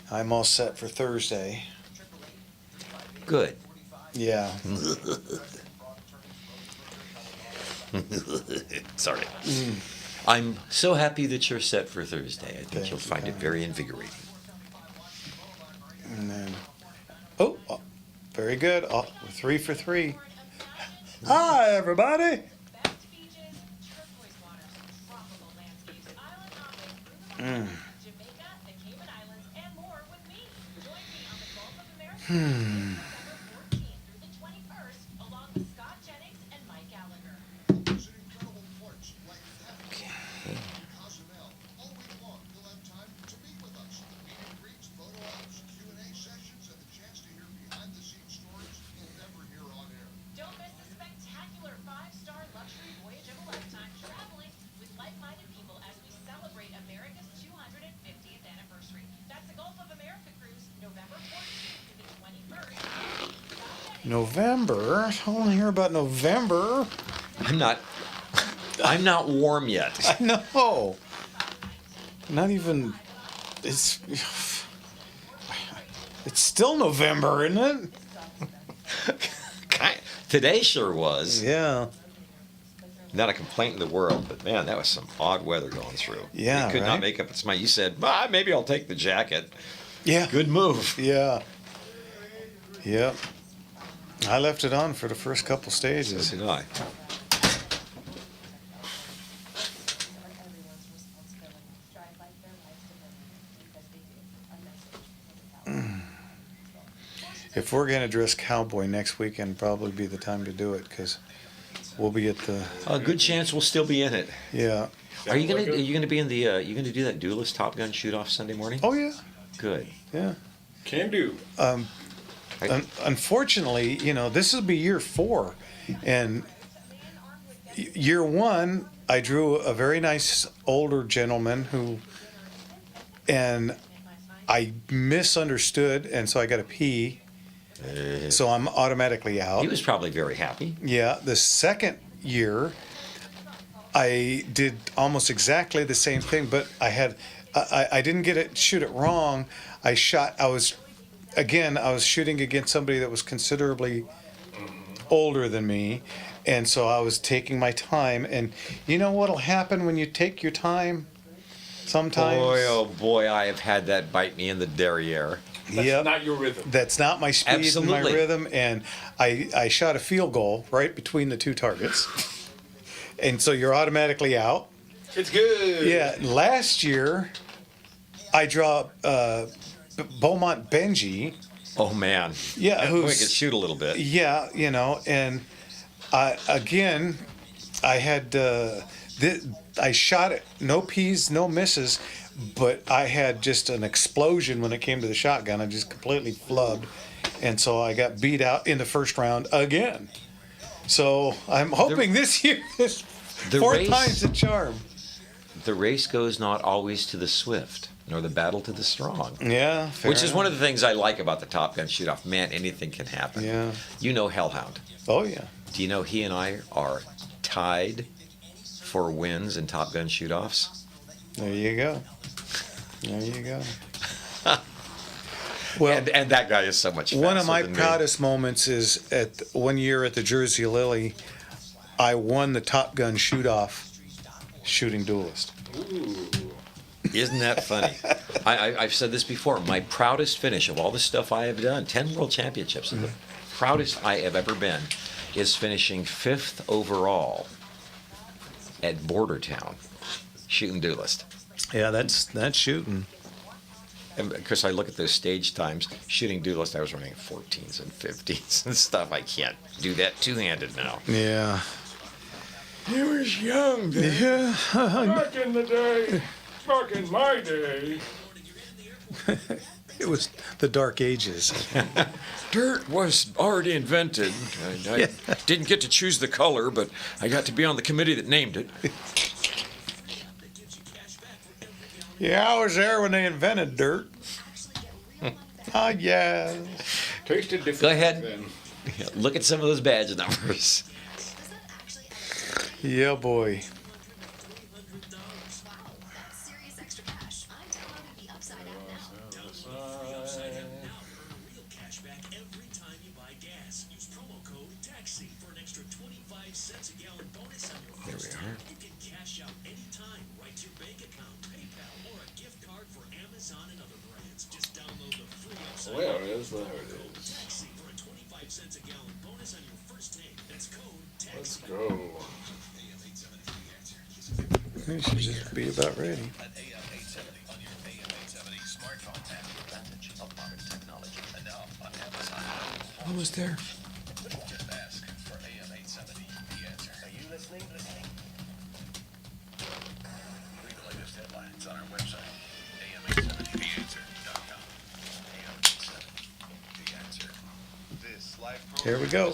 I'm all set for Thursday. Good. Yeah. Sorry. I'm so happy that you're set for Thursday. I think Thank you'll you find it kindly. very invigorating. And then, oh, very good. 3 for 3. Hi, everybody. November. I want to hear about November. I'm not warm yet. I know. Not even. It's still November, isn't it? Today sure was. Yeah. Not a complaint in the world, but man, that was some odd weather going through. Yeah, It could not right? make up its mind. You said, maybe I'll take the jacket. Yeah. Good move. Yeah. Yep. I left it on for the first couple stages. So did I. If we're going to dress cowboy next weekend, probably be the time to do it because we'll be at the. A good chance we'll still be in it. Yeah. Are you gonna be in the? You gonna do that duelist Top Gun shoot off Sunday morning? Oh yeah. Good. Yeah. Can do. Unfortunately, this will be year 4, and year 1, I drew a very nice older gentleman and I misunderstood, and so I got a P. So I'm automatically out. He was probably very happy. Yeah, the second year, I did almost exactly the same thing, but I didn't shoot it wrong. I was shooting against somebody that was considerably older than me, and so I was taking my time. And you know what'll happen when you take your time? Sometimes. Boy, oh boy, I have had that bite me in the derriere. That's not your rhythm. That's not my speed and my Absolutely. rhythm, and I shot a field goal right between the two targets, and so you're automatically out. It's good. Yeah, last year I draw Beaumont Benji. Oh man. Yeah, Boy, who's could shoot a little bit. yeah, and I had I shot it, no P's, no misses. But I had just an explosion when it came to the shotgun. I just completely flubbed. And so I got beat out in the first round again. So I'm hoping this year is the 4 race- times the charm. The race goes not always to the swift, nor the battle to the strong. Yeah, fair Which is enough. one of the things I like about the Top Gun shoot off. Man, anything can happen. Yeah. You know Hellhound. Oh, yeah. Do you know he and I are tied for wins in Top Gun shoot offs? There you go. There you go. Well, And that guy is so much faster one of my than me. proudest moments is at 1 year at the Jersey Lily, I won the Top Gun shoot-off shooting duelist. Isn't that funny? I've said this before. My proudest finish of all the stuff I have done, 10 world championships, and the proudest I have ever been is finishing 5th overall at Border Town shooting duelist. Yeah, that's shooting. And because I look at those stage times, shooting duelist, I was running 14s and 15s and stuff. I can't do that two-handed now. Yeah. He was young then. Yeah. Back in the day. Back in my day. It was the dark ages. Dirt was already invented. I didn't get to choose the color, but I got to be on the committee that named it. Yeah, I was there when they invented dirt. Oh, yeah. Tasted different. Go ahead. Then. Look at some of those badge numbers. Yeah, boy. There we are. There it is. There it is. Let's go. You should just be about ready. Almost there. Here we go.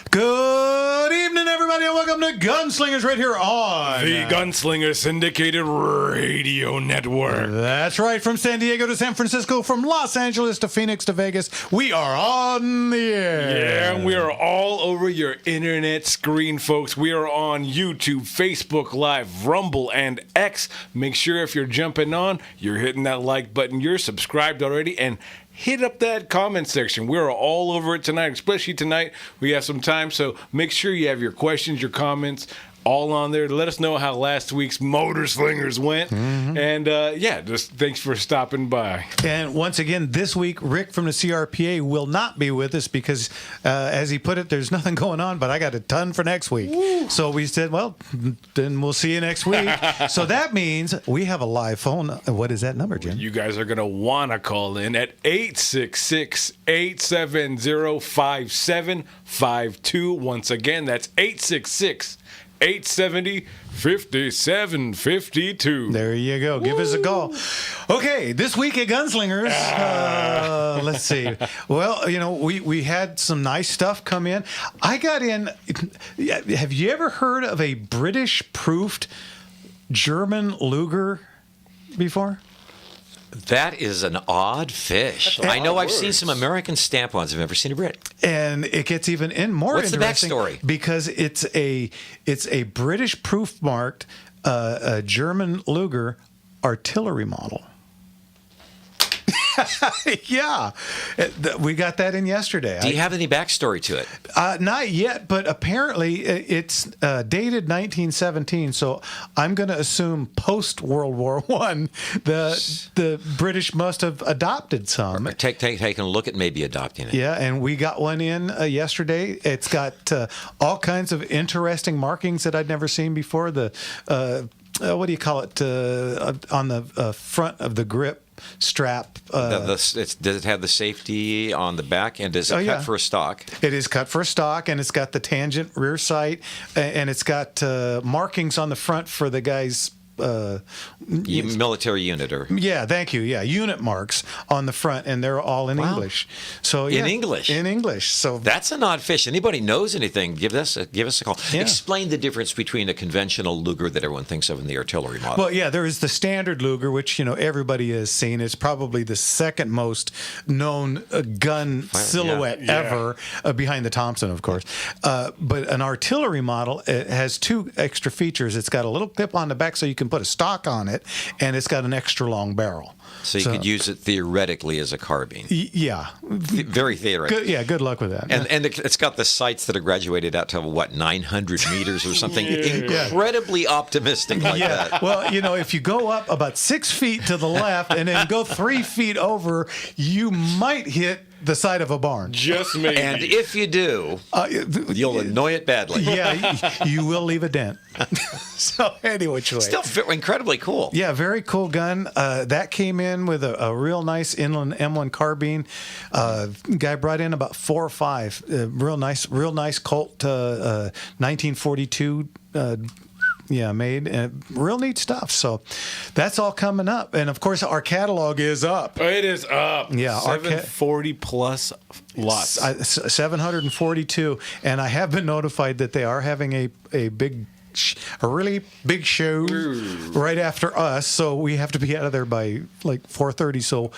Good evening, everybody, and welcome to Gunslingers right here on The Gunslinger Syndicated Radio Network. That's right, from San Diego to San Francisco, from Los Angeles to Phoenix to Vegas, we are on the air. Yeah, and we are all over your internet screen, folks. We are on YouTube, Facebook Live, Rumble, and X. Make sure if you're jumping on, you're hitting that like button. You're subscribed already, and hit up that comment section. We're all over it tonight, especially tonight. We have some time, so make sure you have your questions, your comments, all on there. Let us know how last week's Motor Slingers went. And just thanks for stopping by. And once again, this week, Rick from the CRPA will not be with us because, as he put it, there's nothing going on, but I got a ton for next week. Woo. So we said, well, then we'll see you next week. So that means we have a live phone. What is that number, Jim? You guys are going to want to call in at 866-870-5752. Once again, that's 870-5752. There you go. Give us a call. Okay, this week at Gunslingers, let's see. Well, we had some nice stuff come in. I got in. Have you ever heard of a British-proofed German Luger before? That is an odd fish. I know I've seen some American stamp ones. I've never seen a Brit. And it gets even more What's interesting. the backstory? Because it's a British proof marked a German Luger artillery model. Yeah, we got that in yesterday. Do you have any backstory to it? Not yet, but apparently it's dated 1917. So I'm going to assume post World War I, the British must have adopted some. Taking a look at maybe adopting it. Yeah, and we got one in yesterday. It's got all kinds of interesting markings that I'd never seen before. The what do you call it on the front of the grip strap? Does it have the safety on the back, and does it cut for a stock? It is cut for a stock, and it's got the tangent rear sight, and it's got markings on the front for the guy's military unit, or thank you, unit marks on the front, and they're all in English. So in English. So that's an odd fish. Anybody knows anything? Give us a call. Yeah. Explain the difference between a conventional Luger that everyone thinks of and the artillery model. Well, there is the standard Luger, which everybody has seen. It's probably the second most known gun silhouette ever, behind the Thompson, of course. But an artillery model, it has two extra features. It's got a little clip on the back so you can put a stock on it, and it's got an extra long barrel. So you could use it theoretically as a carbine. Very theoretical. Good luck with that. And it's got the sights that are graduated out to 900 meters or something. Incredibly optimistic like that. Well, if you go up about 6 feet to the left and then go 3 feet over, you might hit the side of a barn. Just maybe. And if you do, you'll annoy it badly. Yeah, you will leave a dent. So anyway, still incredibly cool. Yeah, very cool gun. That came in with a real nice inland M1 carbine. Guy brought in about 4 or 5. Real nice Colt 1942. Made real neat stuff. So that's all coming up, and of course our catalog is up. It is up. Yeah, 740 plus lots. 742, and I have been notified that they are having a big a really big show right after us, so we have to be out of there by like 4:30. So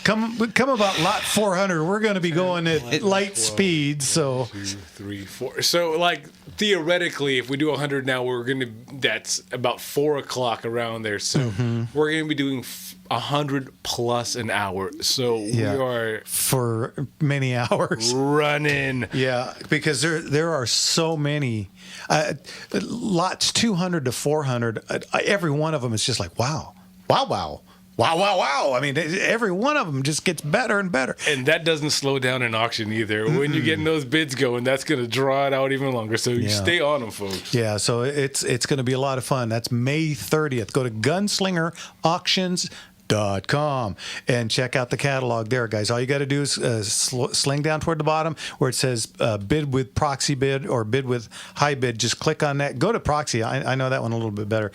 come about lot 400. We're going to be going at light speed. So 2, 3, 4. So like theoretically, if we do 100 now, that's about 4 o'clock around there. So we're gonna be doing 100 plus an hour. So we are for many hours running. Yeah, because there are so many lots 200 to 400. Every one of them is just like wow. I mean, every one of them just gets better and better. And that doesn't slow down an auction either. When you're getting those bids going, that's going to draw it out even longer. So you stay on them, folks. Yeah, so it's going to be a lot of fun. That's May 30th. Go to gunslingerauctions.com and check out the catalog there, guys. All you got to do is sling down toward the bottom where it says bid with proxy bid or bid with high bid. Just click on that. Go to proxy. I know that one a little bit better.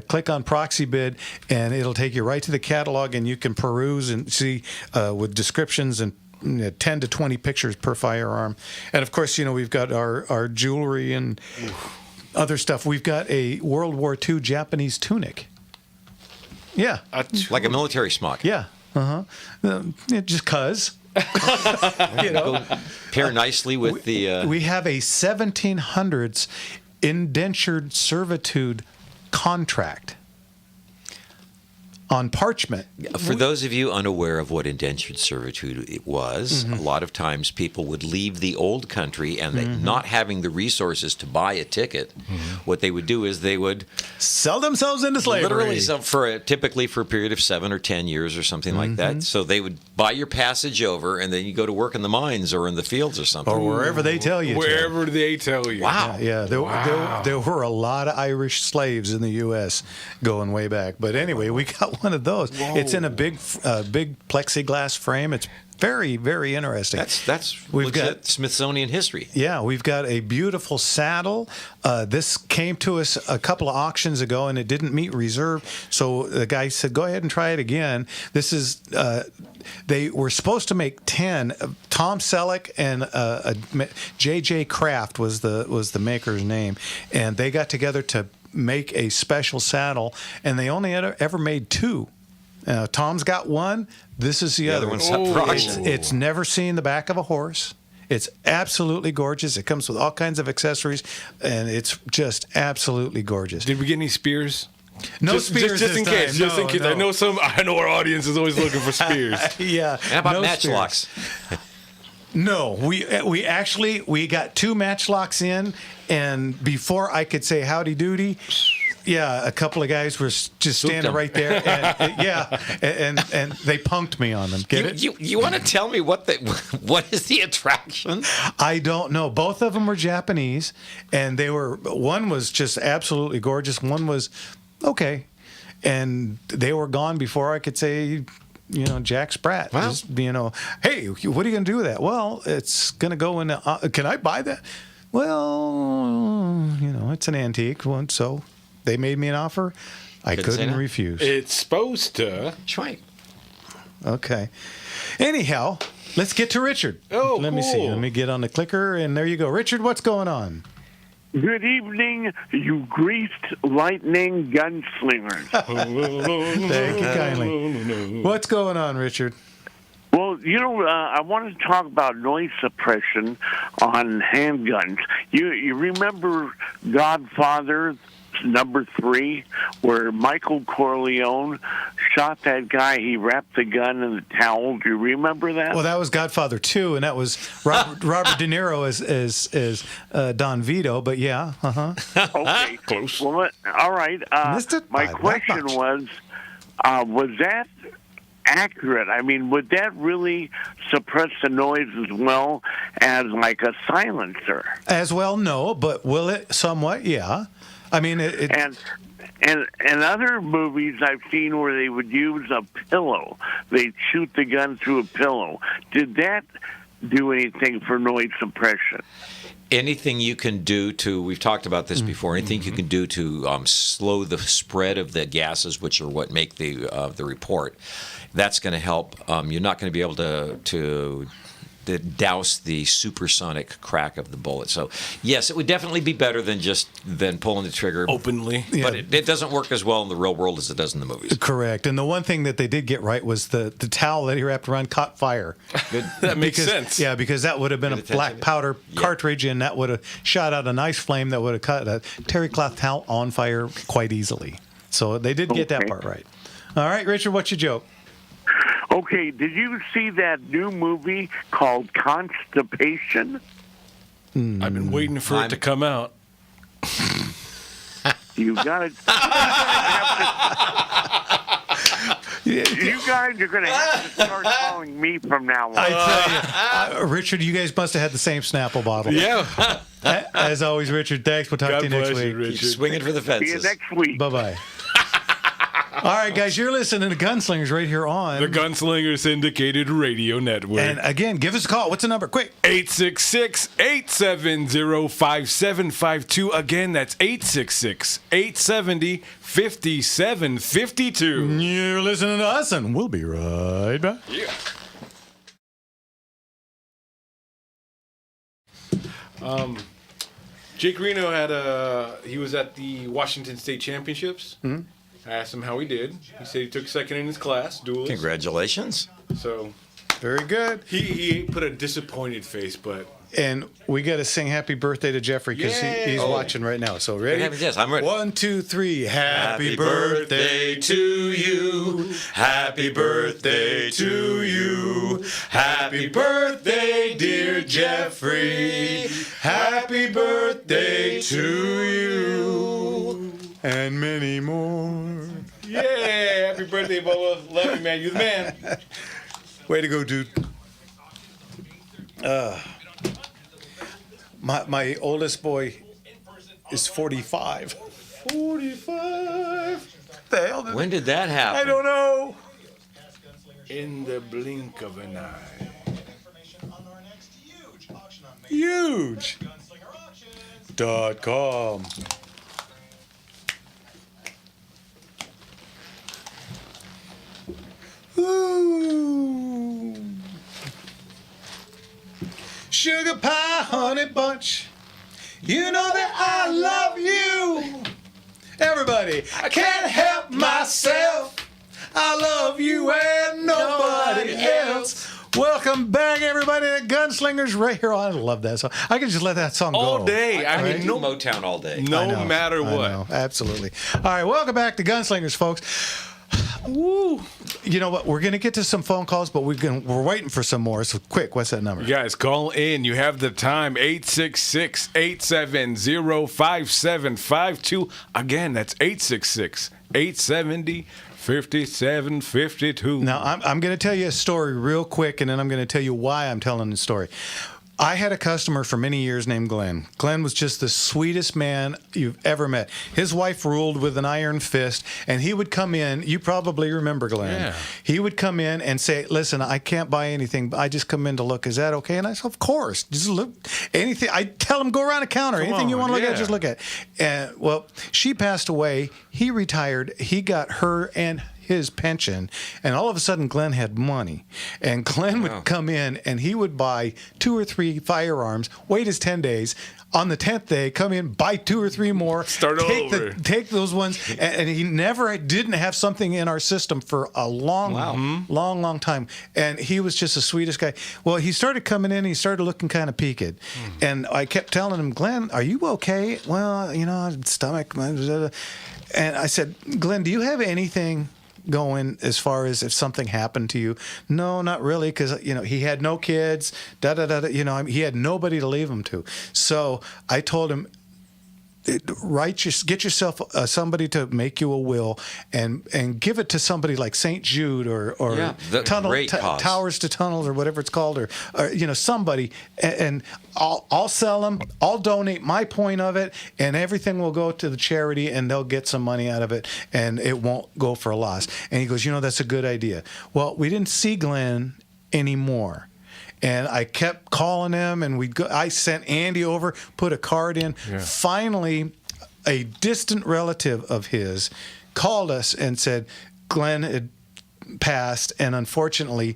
Click on proxy bid and it'll take you right to the catalog, and you can peruse and see with descriptions and 10 to 20 pictures per firearm. And of course, we've got our jewelry and other stuff. We've got a World War II Japanese tunic. Yeah. Like a military smock. Yeah. Just cuz. Pair nicely with the... We have a 1700s indentured servitude contract on parchment. For those of you unaware of what indentured servitude it was, a lot of times people would leave the old country and they, not having the resources to buy a ticket, what they would do is they would sell themselves into slavery. Literally, typically for a period of 7 or 10 years or something like that. So they would buy your passage over, and then you go to work in the mines or in the fields or something. Or wherever they tell you. Wherever they tell you. Wow. Yeah, there were a lot of Irish slaves in the U.S. going way back. But anyway, we got one of those. Whoa. It's in a big plexiglass frame. It's very, very interesting. That's legit Smithsonian history. Yeah, we've got a beautiful saddle. This came to us a couple of auctions ago, and it didn't meet reserve. So the guy said, "Go ahead and try it again." This is. They were supposed to make 10. Tom Selleck and J.J. Kraft was the maker's name, and they got together to make a special saddle, and they only ever made 2. Tom's got one. This is the other one's up for auction. It's never seen the back of a horse. It's absolutely gorgeous. It comes with all kinds of accessories, and it's just absolutely gorgeous. Did we get any spears? No spears. Just in case. Just in case. No. I know our audience is always looking for spears. Yeah. How about matchlocks? No, we actually got 2 matchlocks in, and before I could say howdy doody, a couple of guys were just standing right there, and and they punked me on them. Get it? You want to tell me what is the attraction? I don't know. Both of them were Japanese, and one was just absolutely gorgeous. One was okay, and they were gone before I could say, Jack Sprat. Wow. Just, hey, what are you going to do with that? Well, it's going to go in. Can I buy that? Well, it's an antique one, so they made me an offer. I couldn't refuse. It's supposed to. That's right. Okay. Anyhow, let's get to Richard. Oh, Let me see. Let me get on the clicker, and there you go. Richard, what's going on? Good evening, you greased lightning gunslingers. Thank you kindly. What's going on, Richard? Well, I want to talk about noise suppression on handguns. You remember Godfather number 3, where Michael Corleone shot that guy? He wrapped the gun in the towel. Do you remember that? Well, that was Godfather 2, and that was Robert De Niro as Don Vito. But yeah, Okay, close. Well, all right. My question was that accurate? I mean, would that really suppress the noise as well as like a silencer? As well, no, but will it somewhat? Yeah. I mean, and other movies I've seen where they would use a pillow. They'd shoot the gun through a pillow. Did that do anything for noise suppression? Anything you can do we've talked about this before, anything you can do to slow the spread of the gases, which are what make the report, that's going to help. You're not going to be able to douse the supersonic crack of the bullet. So yes, it would definitely be better than pulling the trigger Openly. But it doesn't work as well in the real world as it does in the movies. Correct. And the one thing that they did get right was the towel that he wrapped around caught fire. That makes sense. Yeah, because that would have been a attention. black powder cartridge, and that would have shot out a nice flame that would have cut a terry cloth towel on fire quite easily. So they did get that Okay. part right. All right, Richard, what's your joke? Okay, did you see that new movie called Constipation? I've been waiting for it to come out. You got it. You guys are going to have to start calling me from now on. I tell you, Richard, you guys must have had the same Snapple bottle. Yeah. As always, Richard, thanks. We'll talk God to you next bless you, week. Richard. Keep swinging for the See you fences. next week. Bye-bye. All right, guys, you're listening to Gunslingers right here on. The Gunslinger Syndicated Radio Network. And again, give us a call. What's the number? Quick. 866-870-5752. Again, that's 866-870-5752. You're listening to us, and we'll be right back. Yeah. Jake Reno he was at the Washington State Championships. I asked him how he did. He said he took second in his class, duelist. Congratulations. So Very good. he put a disappointed face, but And we got to sing happy birthday to Jeffrey because Yeah. he's Oh. watching right now. So ready? Yes, I'm ready. 1, 2, 3. Happy birthday to you. Happy birthday to you. Happy birthday, dear Jeffrey. Happy birthday to you. And many more. yeah, happy birthday, Bubba. Love you, man. You're the man. Way to go, dude. My oldest boy is 45. 45. The hell did When did that happen? I don't know. In the blink of an eye. Huge.com. Ooh. Sugar pie, honey bunch. You know that I love you. Everybody, I can't help myself. I love you and nobody else. Welcome back, everybody, to Gunslingers right here. I love that song. I can just let that song go. All day. I mean, do Motown all day. I no know, matter I what. know, absolutely. All right, welcome back to Gunslingers, folks. Woo. You know what? We're going to get to some phone calls, but we're waiting for some more. So quick, what's that number? You guys, call in. You have the time. 866-870-5752. Again, that's 866-870-5752. Now, I'm going to tell you a story real quick, and then I'm going to tell you why I'm telling the story. I had a customer for many years named Glenn. Glenn was just the sweetest man you've ever met. His wife ruled with an iron fist, and he would come in. You probably remember Glenn. Yeah. He would come in and say, "Listen, I can't buy anything. I just come in to look. Is that okay?" And I said, "Of course. Just look. Anything." I tell him, "Go around the counter. Anything you on, want to look yeah. at, just look at." And well, she passed away. He retired. He got her and his pension, and all of a sudden Glenn had money, and Glenn would come in and he would buy 2 or 3 firearms, wait his 10 days, on the 10th day come in, buy 2 or 3 more, Start over. take those ones, and he never didn't have something in our system for a long time, and he was just the sweetest guy. Well, he started coming in and he started looking kind of peaked, and I kept telling him, "Glenn, are you okay?" "Well, stomach," and I said, "Glenn, do you have anything going as far as if something happened to you?" "No, not really, because he had no kids, he had nobody to leave them to." So I told him, get yourself somebody to make you a will and give it to somebody like St. Jude or Yeah, that's a great cause. Towers to Tunnels or whatever it's called, or somebody, and I'll sell them. I'll donate my point of it, and everything will go to the charity, and they'll get some money out of it, and it won't go for a loss. And he goes, "That's a good idea." Well, we didn't see Glenn anymore. And I kept calling him, and I sent Andy over, put a card in. Yeah. Finally, a distant relative of his called us and said Glenn had passed, and unfortunately,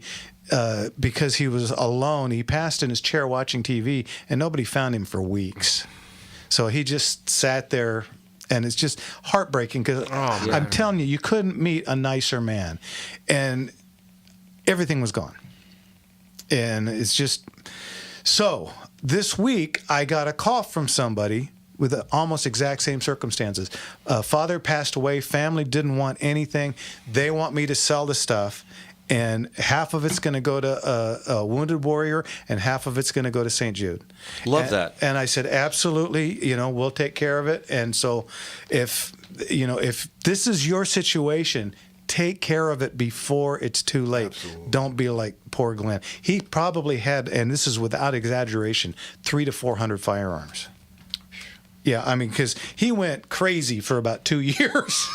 because he was alone, he passed in his chair watching TV, and nobody found him for weeks. So he just sat there, and it's just heartbreaking because I'm telling you, you couldn't meet a nicer man. And everything was gone. And it's just... So this week, I got a call from somebody with the almost exact same circumstances. Father passed away. Family didn't want anything. They want me to sell the stuff. And half of it's going to go to a Wounded Warrior, and half of it's going to go to St. Jude. Love that. And I said, absolutely, we'll take care of it. And so if this is your situation, take care of it before it's too late. Absolutely. Don't be like poor Glenn. He probably had, and this is without exaggeration, 300 to 400 firearms. Yeah, I mean, because he went crazy for about 2 years,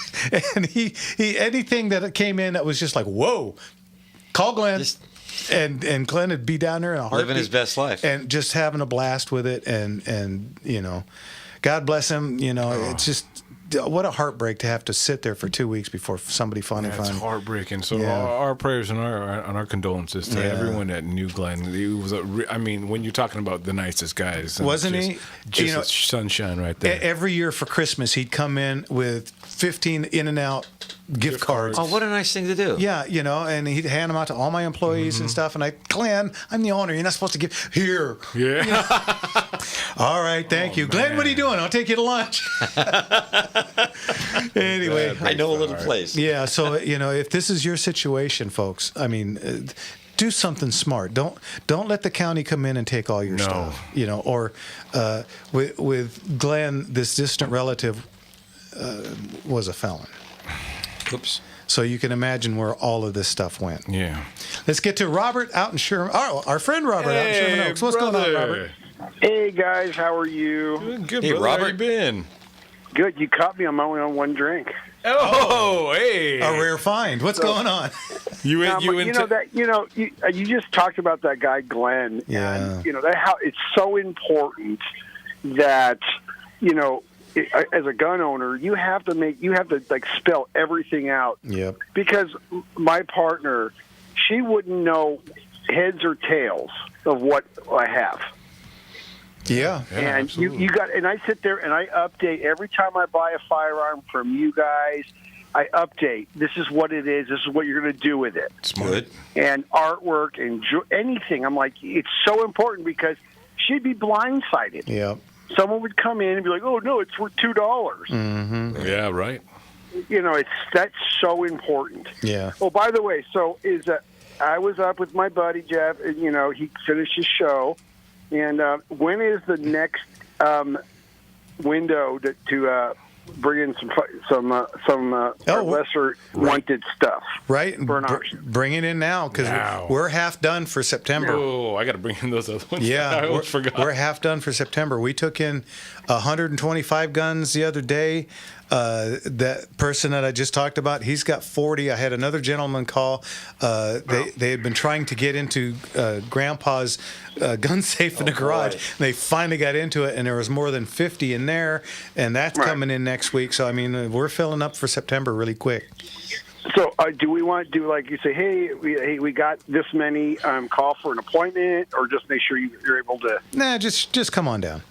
and he anything that came in that was just like, whoa, call Glenn, and Glenn would be down there in a heartbeat, living his best life, and just having a blast with it, and God bless him. It's just what a heartbreak to have to sit there for 2 weeks before somebody finally finds him. It's heartbreaking. So our prayers and our condolences to everyone that knew Glenn. He was when you're talking about the nicest guys, wasn't he? Just sunshine right there. Every year for Christmas, he'd come in with 15 In-N-Out gift cards. Oh, what a nice thing to do. Yeah, and he'd hand them out to all my employees and stuff. And Glenn, I'm the owner. You're not supposed to give here. Yeah. All right, thank you. Glenn, what are you doing? I'll take you to lunch. Anyway. I know a little place. Yeah, so, if this is your situation, folks, do something smart. Don't let the county come in and take all your stuff. Or with Glenn, this distant relative was a felon. Oops. So you can imagine where all of this stuff went. Yeah. Let's get to Robert out in Sherman. Oh, our friend Robert out in Sherman Oaks. What's going on, Robert? Hey guys, how are you? Good, hey, brother. Robert. How you been? Good. You caught me. I'm only on one drink. Oh, hey. A rare find. What's going on? You just talked about that guy Glenn. Yeah. And how it's so important that as a gun owner, you have to spell everything out. Yep. Because my partner, she wouldn't know heads or tails of what I have. Yeah. And I sit there and I update every time I buy a firearm from you guys. I update. This is what it is. This is what you're going to do with it. Good. And artwork and anything. I'm like, it's so important because she'd be blindsided. Yeah. Someone would come in and be like, "Oh no, it's worth $2." Mm-hmm. Yeah, right. That's so important. Yeah. Oh, by the way, I was up with my buddy Jeff, and he finished his show. And when is the next window to bring in some lesser wanted stuff? Right. For an auction. Bring it in now because we're half done for September. Oh, I got to bring in those other ones. Yeah, I almost forgot. We're half done for September. We took in 125 guns the other day. That person that I just talked about, he's got 40. I had another gentleman call. They had been trying to get into Grandpa's gun safe in the garage. And they finally got into it, and there was more than 50 in there, and that's coming in next week. So, we're filling up for September really quick. So, do we want to do like you say, hey, we got this many, call for an appointment, or just make sure you're able to? Nah, just come on down.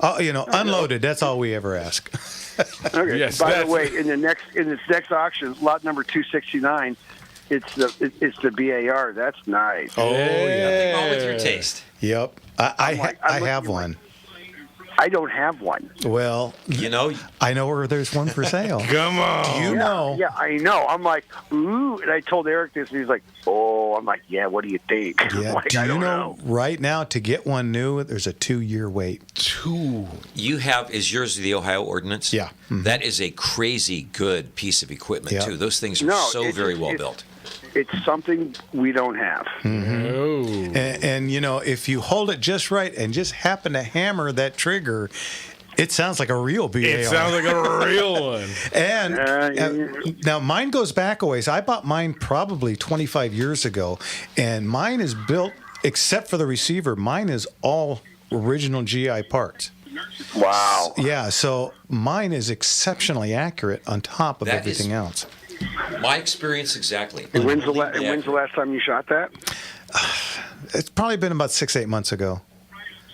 Unloaded. That's all we ever ask. Okay. Yes, By the way, in this next auction, lot number 269, it's the BAR. That's nice. Oh yeah. All with your taste. Yep. I have one. I don't have one. Well, I know where there's one for sale. Come on. Do you know? Yeah, I know. I'm like, ooh, and I told Eric this, and he's like, oh, I'm like, yeah, what do you think? Yeah. Like, Do I you don't know right now to get one new, there's a 2-year wait. Is yours the Ohio ordinance? Yeah. Mm-hmm. That is a crazy good piece of equipment, too. Those things are very well built. It's something we don't have. Mm-hmm. And if you hold it just right and just happen to hammer that trigger, it sounds like a real BAR. It sounds like a real one. And now mine goes back a ways. I bought mine probably 25 years ago, and mine is built, except for the receiver, mine is all original GI parts. Wow. Yeah, so mine is exceptionally accurate on top of everything else. My experience exactly. And when's the last time you shot that? It's probably been about 6-8 months ago.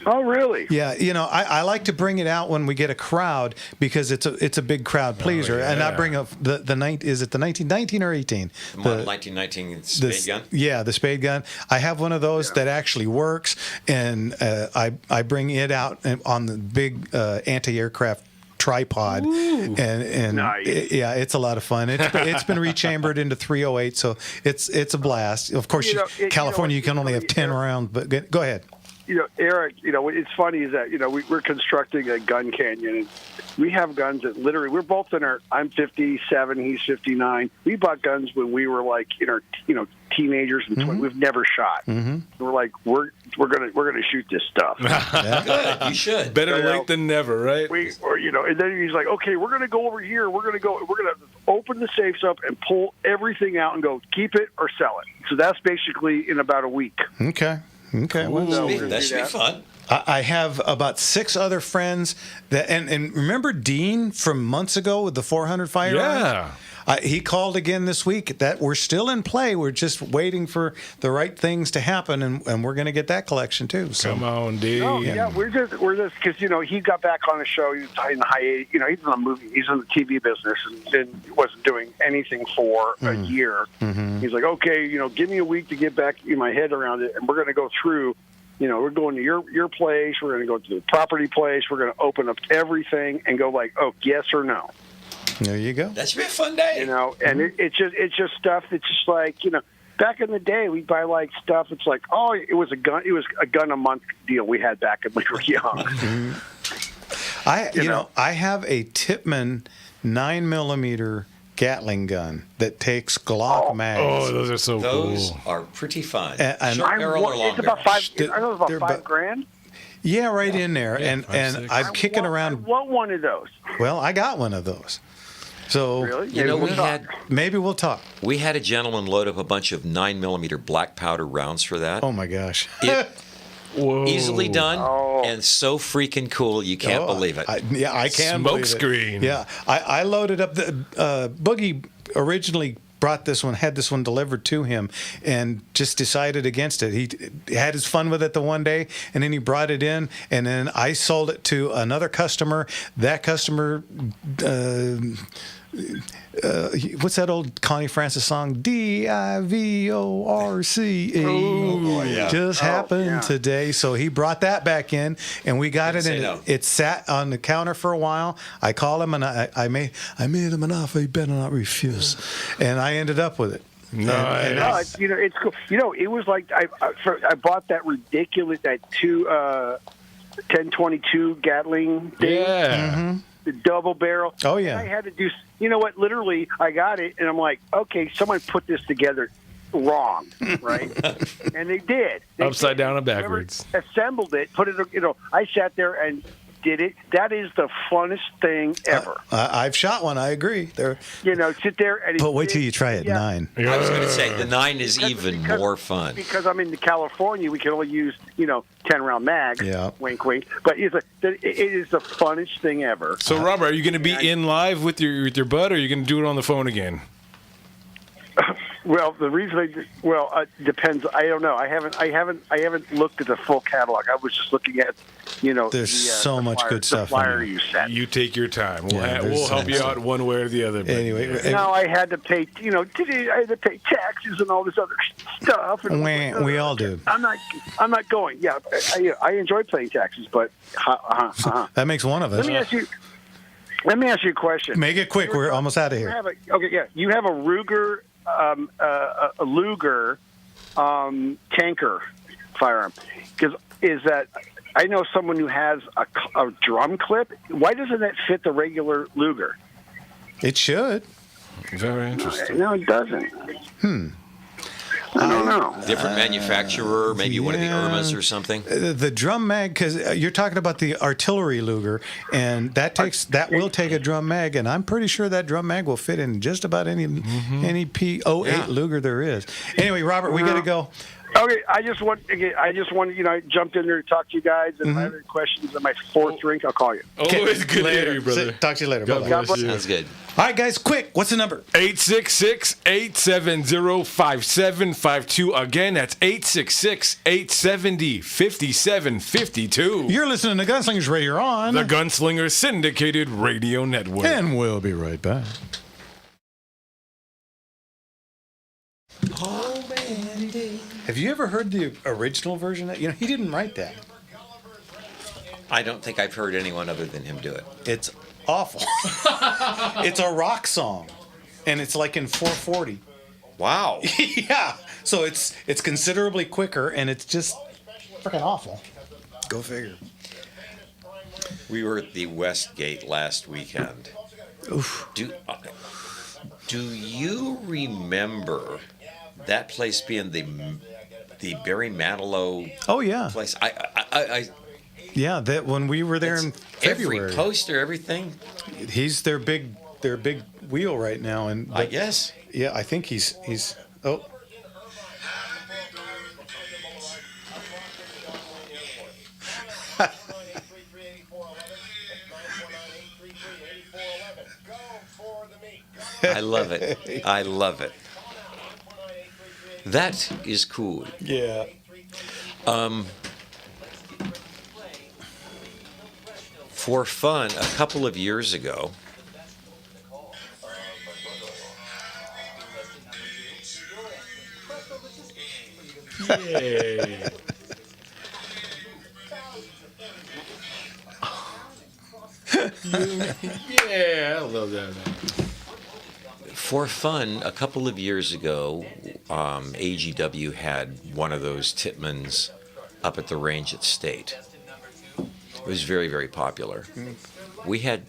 Oh, really? Yeah, I like to bring it out when we get a crowd because it's a big crowd pleaser, and I bring up the night. Is it the 1919 or 18? The 1919 spade gun. Yeah, the spade gun. I have one of those that actually works, and I bring it out on the big anti-aircraft tripod. Ooh, and nice. It's a lot of fun. It's been rechambered into 308, so it's a blast. Of course, California you can only have 10 rounds, but go ahead. Eric, it's funny is that, we're constructing a gun canyon, and we have guns that literally, we're both I'm 57, he's 59. We bought guns when we were like in our, teenagers and we've never shot. Mm-hmm. We're like, we're going to shoot this stuff. Good, you should. Better late than never, right? And then he's like, okay, we're going to go over here. We're going to open the safes up and pull everything out and go keep it or sell it. So that's basically in about a week. Okay. Well, That should be fun. I have about 6 other friends that, and remember Dean from months ago with the 400 firearms? Yeah. He called again this week. That we're still in play. We're just waiting for the right things to happen, and we're going to get that collection too. So. Come on, D. Oh yeah, we're just because he got back on the show. He was in the high 80s. He's in the movie. He's in the TV business, and then wasn't doing anything for a year. Mm-hmm. He's like, okay, give me a week to get back in my head around it, and we're going to go through. We're going to your place. We're going to go to the property place. We're going to open up everything and go like, oh, yes or no. There you go. That should be a fun day. And it's just stuff that's just like, back in the day we'd buy like stuff. It's like, oh, it was a gun a month deal we had back when we were young. I have a Tippmann 9mm Gatling gun that takes Glock mags. Oh, those are so cool. Those are pretty fun. And Short barrel or long it's about barrel? about $5,000. Yeah, right in there. Yeah, and 5, 6. I'm kicking around. I want one of those. Well, I got one of those. So really? maybe we'll talk. We had a gentleman load up a bunch of 9mm black powder rounds for that. Oh my gosh. Whoa. Easily done and so freaking cool you can't believe it. I can Smoke believe it. screen. Yeah, I loaded up the Boogie originally brought this one, had this one delivered to him, and just decided against it. He had his fun with it the one day, and then he brought it in, and then I sold it to another customer. That customer, what's that old Connie Francis song? DIVORCE. Oh, yeah. Just happened today. So he brought that back in, and we got it. And it sat on the counter for a while. I called him, and I made him an offer he better not refuse, and I ended up with it. Nice. It's cool. It was like I bought that ridiculous 1022 Gatling thing. Yeah. Mm-hmm. The double barrel. Oh, yeah. And I had to do, literally, I got it, and I'm like, okay, someone put this together wrong, right? And they did. Upside down and backwards. Assembled it, put it, I sat there and did it. That is the funnest thing ever. I've shot one. I agree. Sit there and. But wait till you try it 9. I was going to say the 9 is even more fun. Because I'm in California, we can only use 10-round mags. Yeah. Wink, wink. But it is the funnest thing ever. So, Robert, are you going to be in live with your bud, or are you going to do it on the phone again? Well, the reason depends. I don't know. I haven't looked at the full catalog. I was just looking at, There's so much good stuff. The flyer you sent. You take your time. We'll help you out one way or the other. Anyway, now I had to pay. I had to pay taxes and all this other stuff. And we all do. I'm not going. Yeah, I enjoy paying taxes, but that makes one of us. Let me ask you a question. Make it quick. We're almost out of here. You have a Ruger, a Luger tanker firearm. Is that? I know someone who has a drum clip. Why doesn't that fit the regular Luger? It should. Very interesting. No, it doesn't. I don't know. Different manufacturer, maybe one of the Irmas or something. The drum mag, because you're talking about the artillery Luger, and that will take a drum mag, and I'm pretty sure that drum mag will fit in just about any P08 Luger there is. Anyway, Robert, we got to go. Okay, I just want, I jumped in there to talk to you guys, and my other questions, and my fourth drink, I'll call you. Always good to hear you, brother. Talk to you later. God Bye-bye. bless you. Sounds good. All right, guys, quick. What's the number? 866-870-5752. Again, that's 866-870-5752. You're listening to Gunslingers Radio on The Gunslinger Syndicated Radio Network. and we'll be right back. Have you ever heard the original version? He didn't write that. I don't think I've heard anyone other than him do it. It's awful. It's a rock song, and it's like in 440. Wow. Yeah, so it's considerably quicker, and it's just freaking awful. Go figure. We were at the Westgate last weekend. Oof. Do you remember that place being the Barry Manilow Oh yeah, place? I yeah. That when we were there in February, every poster, everything. he's their big wheel right now, and I guess. yeah, I think he's. Oh, I love it. I love it. That is cool. yeah. For fun, a couple of years ago, Yay. Yeah, I love that, man. for fun, a couple of years ago, AGW had one of those Titmans up at the range at State. It was very, very popular. We had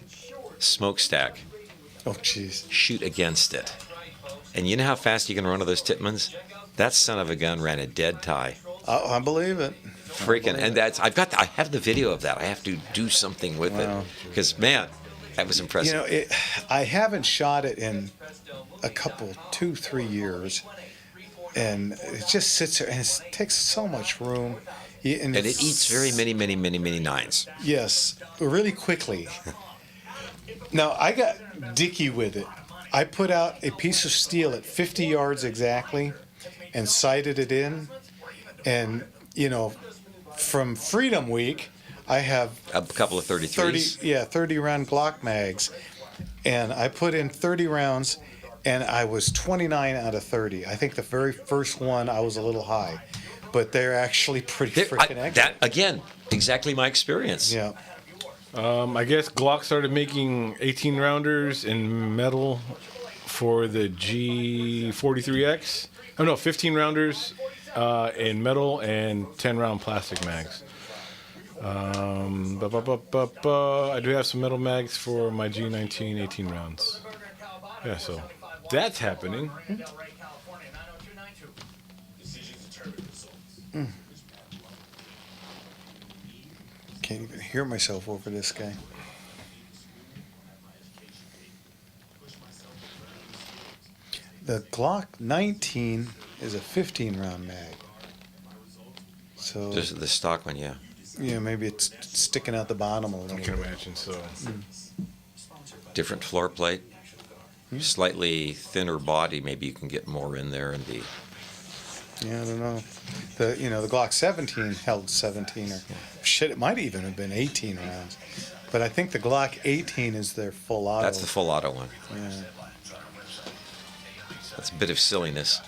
Smokestack Oh jeez. shoot against it. And you know how fast you can run one of those Titmans? That son of a gun ran a dead tie. Oh, I believe it. Freaking, and that's I have the video of that. I have to do something with Wow. it because man, that was impressive. I haven't shot it in a couple, 2-3 years, and it just sits there and it takes so much room. And it eats very many nines. Yes, really quickly. Now, I got dicky with it. I put out a piece of steel at 50 yards exactly and sighted it in. And, from Freedom Week, I have A couple of 33s. 30 round Glock mags. And I put in 30 rounds, and I was 29 out of 30. I think the very first one I was a little high, but they're actually pretty freaking accurate. That again, exactly my experience. Yeah. I guess Glock started making 18 rounders in metal for the G43X. Oh no, 15 rounders in metal and 10 round plastic mags. I do have some metal mags for my G19 18 rounds. Yeah, so that's happening. Can't even hear myself over this guy. The Glock 19 is a 15 round mag. So, Just the stock one, yeah. maybe it's sticking out the bottom a little I can bit. imagine so. Different floor plate, slightly thinner body. Maybe you can get more in there. And the Yeah, I don't know. The Glock 17 held 17 or shit. It might even have been 18 rounds, but I think the Glock 18 is their full auto. that's the full auto one. Yeah. That's a bit of silliness.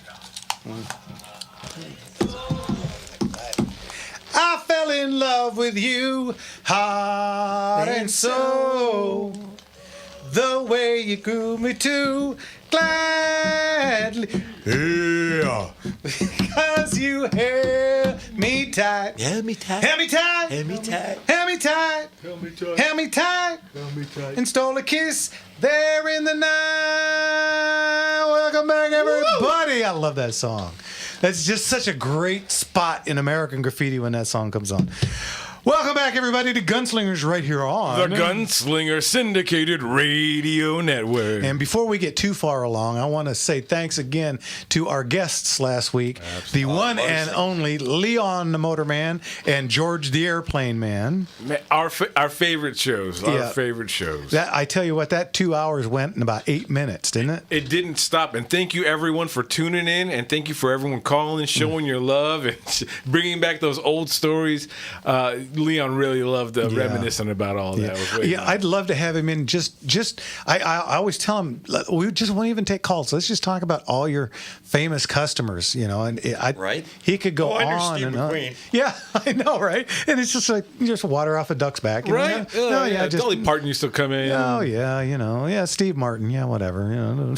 I fell in love with you, heart and soul. The way you grew me to gladly. Yeah. Because you held me tight. Held me tight. Held me tight. Held me tight. Held me tight. Help me tight. Held me tight. Help me tight. And stole a kiss there in the night. Welcome back, everybody. I love that song. That's just such a great spot in American Graffiti when that song comes on. Welcome back, everybody, to Gunslingers right here on The Gunslinger Syndicated Radio Network. And before we get too far along, I want to say thanks again to our guests last week, the one and only Leon the Motorman and George the Airplane Man. Our favorite shows. Our favorite shows. That, I tell you what, that 2 hours went in about 8 minutes, didn't it? It didn't stop. And thank you, everyone, for tuning in. And thank you for everyone calling, showing your love, and bringing back those old stories. Leon really loved reminiscing about all that. I'd love to have him in. I always tell him, we just won't even take calls. Let's just talk about all your famous customers, and he could go on and on. Yeah, I know, right? And it's just like you just water off a duck's back, right? Dolly Parton used to come in. Oh yeah, Steve Martin, whatever,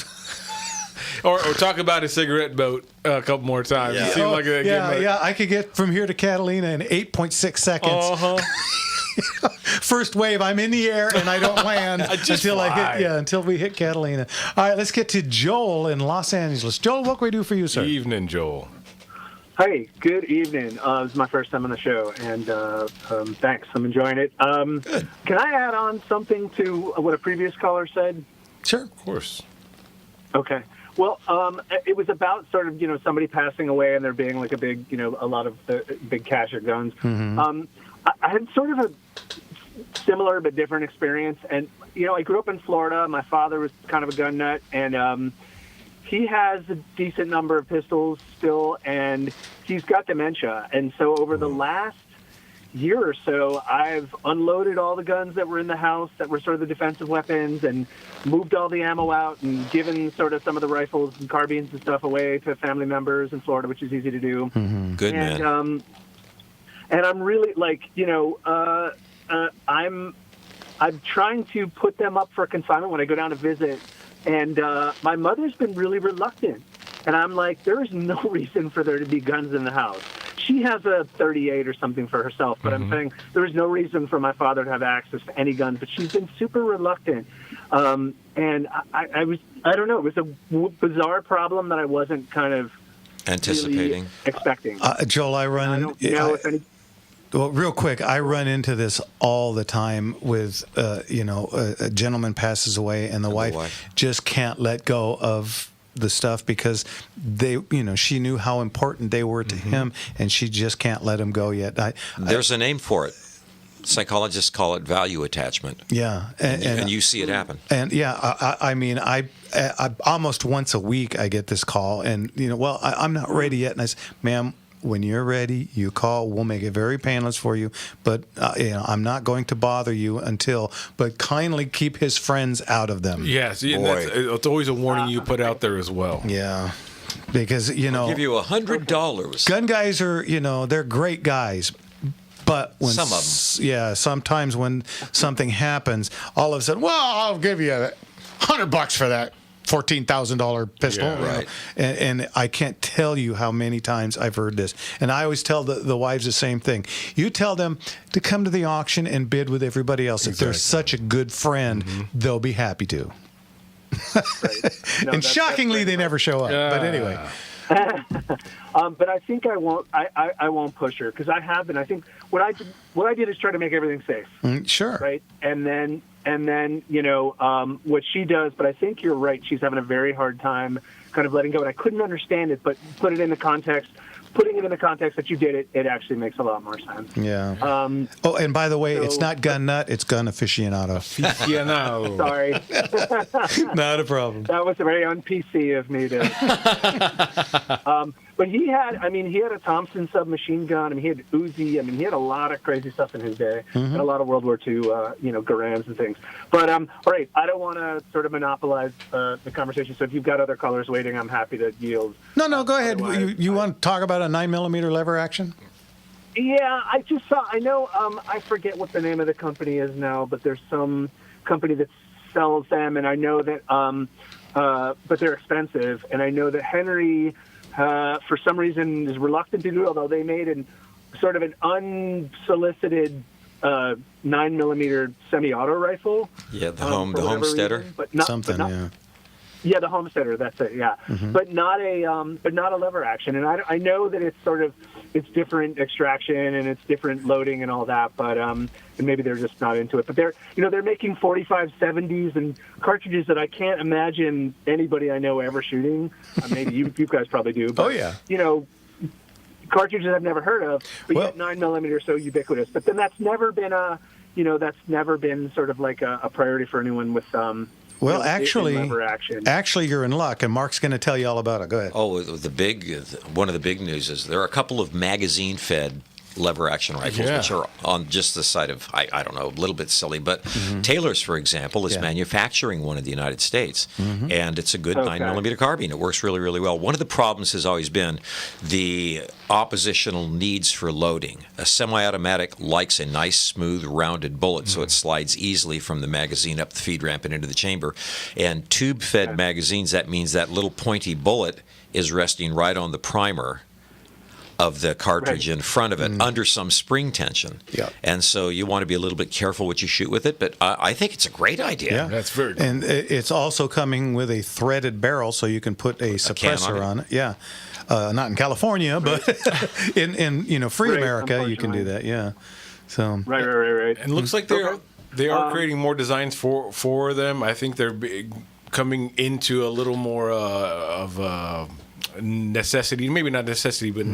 Or talk about a cigarette boat a couple more times. Yeah. It seemed like I could get from here to Catalina in 8.6 seconds. First wave, I'm in the air and I don't land until we hit Catalina. All right, let's get to Joel in Los Angeles. Joel, what can we do for you, sir? Evening, Joel. Hey, good evening. This is my first time on the show, and thanks. I'm enjoying it. Can I add on something to what a previous caller said? Sure, of course. Okay. Well, it was about sort of, somebody passing away and there being like a big, a lot of big cache of guns. Mm-hmm. I had sort of a similar but different experience. And, I grew up in Florida. My father was kind of a gun nut, and he has a decent number of pistols still, and he's got dementia. And so over the last year or so, I've unloaded all the guns that were in the house that were sort of the defensive weapons and moved all the ammo out and given sort of some of the rifles and carbines and stuff away to family members in Florida, which is easy to do. Mm-hmm. Good man. And I'm really I'm trying to put them up for consignment when I go down to visit. And my mother's been really reluctant. And I'm like, there is no reason for there to be guns in the house. She has a 38 or something for herself, but I'm saying there is no reason for my father to have access to any guns. But she's been super reluctant, and I don't know. It was a bizarre problem that I wasn't kind of anticipating, really expecting. Joel, well, real quick, I run into this all the time with, a gentleman passes away and the wife just can't let go of the stuff because she knew how important they were to him, and she just can't let him go yet. There's a name for it. Psychologists call it value attachment. Yeah, and you see it happen. And I almost once a week I get this call, and I'm not ready yet, and I say, ma'am, when you're ready, you call. We'll make it very painless for you, but I'm not going to bother you until. But kindly keep his friends out of them. Yes, it's always a warning you put out there as well. Yeah, because I'll give you $100. Gun guys are they're great guys. But when some of them, sometimes when something happens, all of a sudden, I'll give you $100 for that $14,000 pistol. Yeah, right. And I can't tell you how many times I've heard this. And I always tell the wives the same thing. You tell them to come to the auction and bid with everybody else. Exactly. If they're such a good friend, they'll be happy to. Right. No, and shockingly, they never show up. But anyway. But I think I won't. I won't push her because I have been. I think what I did is try to make everything safe. Sure. Right. And then what she does. But I think you're right. She's having a very hard time kind of letting go. And I couldn't understand it, but putting it in the context that you did it, it actually makes a lot more sense. Yeah. And by the way, it's not gun nut, it's gun aficionado. Sorry. Not a problem. That was very un-PC of me to. But he had a Thompson submachine gun. He had Uzi. He had a lot of crazy stuff in his day. And a lot of World War II, Garans and things. But, all right, I don't want to sort of monopolize the conversation. So if you've got other callers waiting, I'm happy to yield. No, go ahead. You want to talk about a 9mm lever action? Yeah, I just saw. I know. I forget what the name of the company is now, but there's some company that sells them, and I know that. But they're expensive, and I know that Henry, for some reason, is reluctant to do it. Although they made an unsolicited 9mm semi-auto rifle. Yeah, the homesteader. Reason, but not, something. but not, yeah. Yeah, the homesteader. That's it. Yeah, but not a lever action. And I know that it's different extraction and it's different loading and all that. But and maybe they're just not into it. But they're making 4570s and cartridges that I can't imagine anybody I know ever shooting. Maybe you guys probably do. But, Oh, yeah. Cartridges I've never heard of, but yet 9mm is so ubiquitous. But then that's never been sort of like a priority for anyone with Well, in lever action. actually, you're in luck, and Mark's going to tell you all about it. Go ahead. Oh, one of the big news is there are a couple of magazine-fed lever action rifles, Yeah. which are on just the side of, I don't know, a little bit silly, but Taylor's, for example, is Yeah. manufacturing one in the United States, and it's a good Okay. 9mm carbine. It works really, really well. One of the problems has always been the oppositional needs for loading. A semi-automatic likes a nice, smooth, rounded bullet, so it slides easily from the magazine up the feed ramp and into the chamber. And tube-fed magazines, that means that little pointy bullet is resting right on the primer of the cartridge in front of it under some spring tension. Yeah. And so you want to be a little bit careful what you shoot with it, but I think it's a great idea. Yeah, That's very cool. And it's also coming with a threaded barrel, so you can put a suppressor on on it. Yeah, not in California, but in free Right, America, you can do unfortunately. that. Yeah. So Right. And it looks like they are creating more designs for them. I think they're coming into a little more of necessity, maybe not necessity, but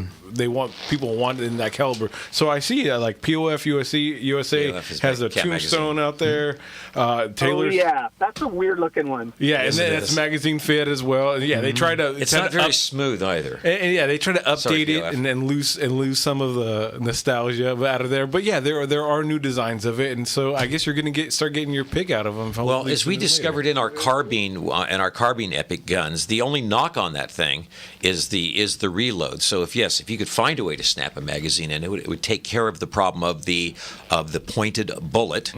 people want it in that caliber. So I see like POF USA POF is has a Cat Tombstone magazine. out there. Oh Taylor's, yeah, that's a weird looking one. yeah, and Yes, then it it's is. magazine fit as well. And yeah, they try to. It's kinda not very up- smooth either. and yeah, they try to Sorry, update it POF. and then lose some of the nostalgia out of there. But yeah, there are new designs of it, and so I guess you're going to start getting your pick out of them. Well, hopefully as we sooner than discovered later. in our carbine epic guns, the only knock on that thing is the reload. So if you could find a way to snap a magazine in, it would take care of the problem of the pointed bullet.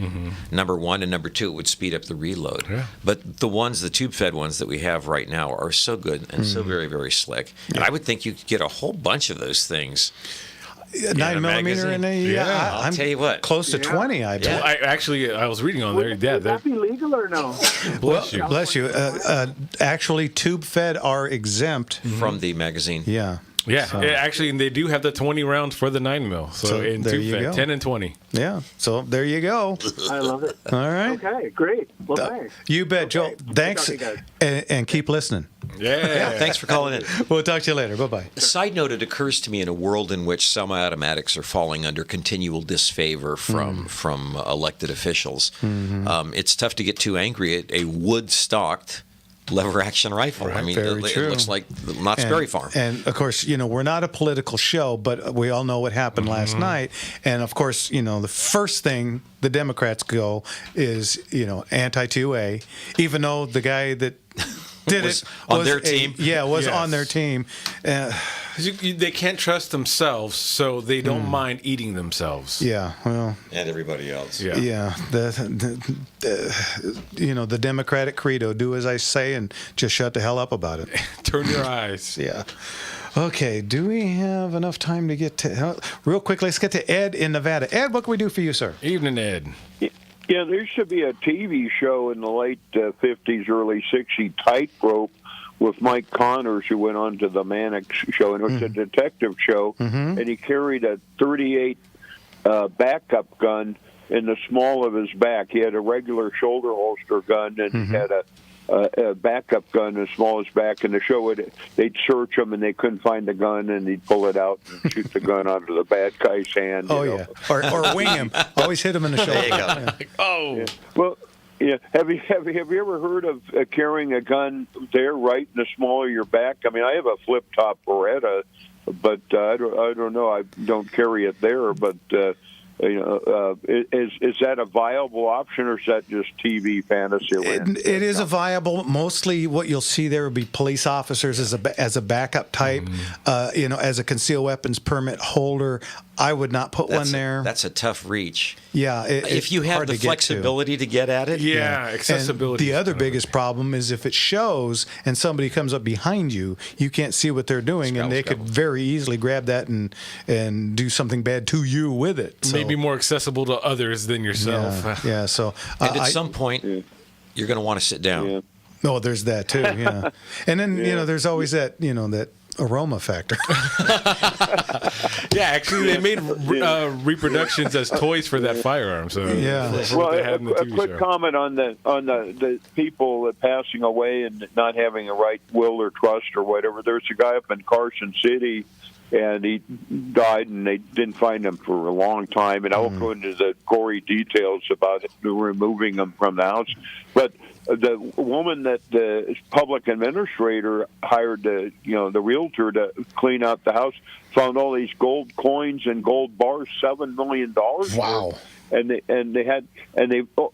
Number one, and number two, it would speed up the reload. Yeah. But the tube-fed ones that we have right now are so good and so very, very slick. And I would think you could get a whole bunch of those things. 9mm magazine. in a Yeah, I'll tell you what. close to 20. I bet. I was reading on there. Would Yeah, that be legal or no? bless you. Bless you. Actually, tube fed are exempt. From the magazine. Yeah. Yeah, So- actually, and they do have the 20 rounds for the 9mm. So, So in there two you fed, go. 10 and 20. Yeah. So there you go. I love it. All right. Okay, great. Well, thanks. You bet, Joel. Okay. Thanks, Good talking to you and keep listening. Yeah. Thanks for calling in. We'll talk to you later. Bye-bye. A side note, it occurs to me in a world in which semi-automatics are falling under continual disfavor from elected officials, it's tough to get too angry at a wood-stocked lever-action rifle. I mean, very it true. looks like the Knott's Berry Farm. And of course, we're not a political show, but we all know what happened last night. And of course, the first thing the Democrats go is, anti-2A, even though the guy that did Was it on their team? was Yes. on their team. 'Cause they can't trust themselves, so they don't mind eating themselves. Yeah, well, And everybody else. yeah. The Democratic credo: do as I say and just shut the hell up about it. Turn your eyes. Yeah. Okay, do we have enough time to get to... real quick, let's get to Ed in Nevada. Ed, what can we do for you, sir? Evening, Ed. Yeah, there should be a TV show in the late 50s, early 60s, Tightrope, with Mike Connors, who went on to the Mannix show, and it was a detective show, and he carried a .38 backup gun in the small of his back. He had a regular shoulder holster gun, and he had a backup gun in the small of his back. And the show, they'd search him, and they couldn't find the gun, and he'd pull it out and shoot the gun onto the bad guy's hand. Oh, you know. yeah. Or wing him. Always hit him in the shoulder. There you go. Oh. Well, yeah. Have you ever heard of carrying a gun there, right in the small of your back? I mean, I have a flip top Beretta, but I don't know. I don't carry it there, but. Is that a viable option, or is that just TV fantasy land? It is a viable. Mostly, what you'll see there will be police officers as a backup type. As a concealed weapons permit holder, I would not put one there. That's a tough reach. Yeah, If you have the flexibility to get at it. Yeah, accessibility. And the other biggest problem is if it shows and somebody comes up behind you, you can't see what they're doing, and they could very easily grab that and do something bad to you with it. So, Maybe more accessible to others than yourself. Yeah. So And at some point, you're going to want to sit down. Yeah. Oh, there's that too. Yeah, and then there's always that that aroma factor. Yeah, actually, they made reproductions as toys for that firearm. So Yeah. for what they had in the a TV quick show. comment on the people that passing away and not having a right will or trust or whatever. There's a guy up in Carson City, and he died, and they didn't find him for a long time. And I won't go into the gory details about removing him from the house, but the woman that the public administrator hired, the realtor to clean out the house, found all these gold coins and gold bars, $7 million. Wow. And they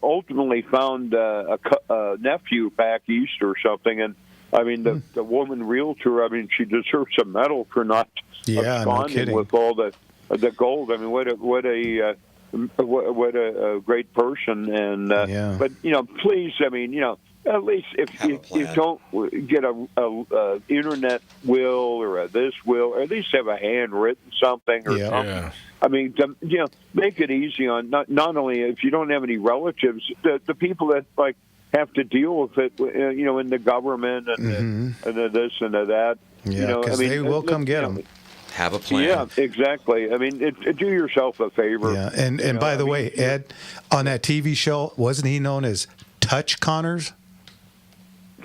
ultimately found a nephew back east or something. And I mean, the woman realtor, I mean, she deserves a medal for not absconding with all the gold. I mean, what a great person. And but please, I mean, at least if you don't get a internet will or this will, or at least have a handwritten something or something. Yeah. I mean, make it easy on not only if you don't have any relatives, the people that have to deal with it, in the government and the this and the that. Yeah, because they will come get them. Have a plan. Yeah, exactly. I mean, do yourself a favor. Yeah, and by the way, Ed, on that TV show, wasn't he known as Touch Connors?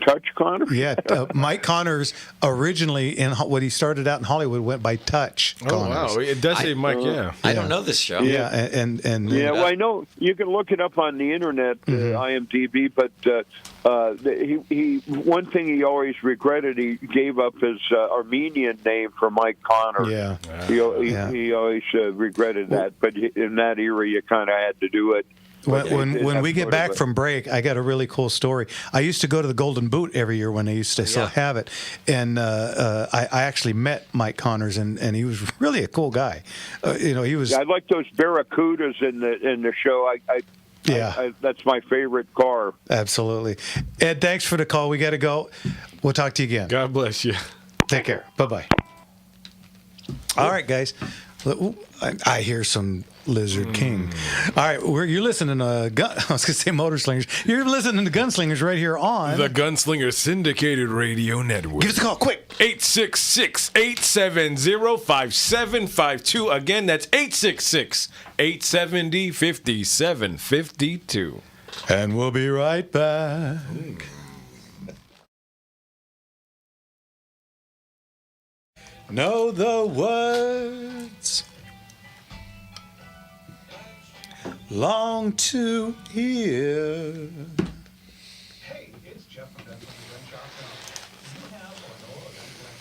Touch Connors? Yeah, Mike Connors originally, when he started out in Hollywood, went by Touch Oh Connors. wow, it does say Mike. Yeah. I don't know this show. Yeah, and Yeah, well, I know you can look it up on the internet, IMDb. But he one thing he always regretted, he gave up his Armenian name for Mike Connors. Yeah. He always regretted that. But in that era, you kind of had to do it. When we get back from break, I got a really cool story. I used to go to the Golden Boot every year when they used to still have it, and I actually met Mike Connors, and he was really a cool guy. He was. I like those Barracudas in the show. That's my favorite car. Absolutely. Ed, thanks for the call. We got to go. We'll talk to you again. God bless you. Take care. Bye-bye. All right, guys. I hear some Lizard King. All right, you're listening to I was going to say Motor Slingers. You're listening to Gunslingers right here on The Gunslinger Syndicated Radio Network. Give us a call, quick. 866-870-5752. Again, that's 866-870-5752. And we'll be right back. Know the words. Long to hear.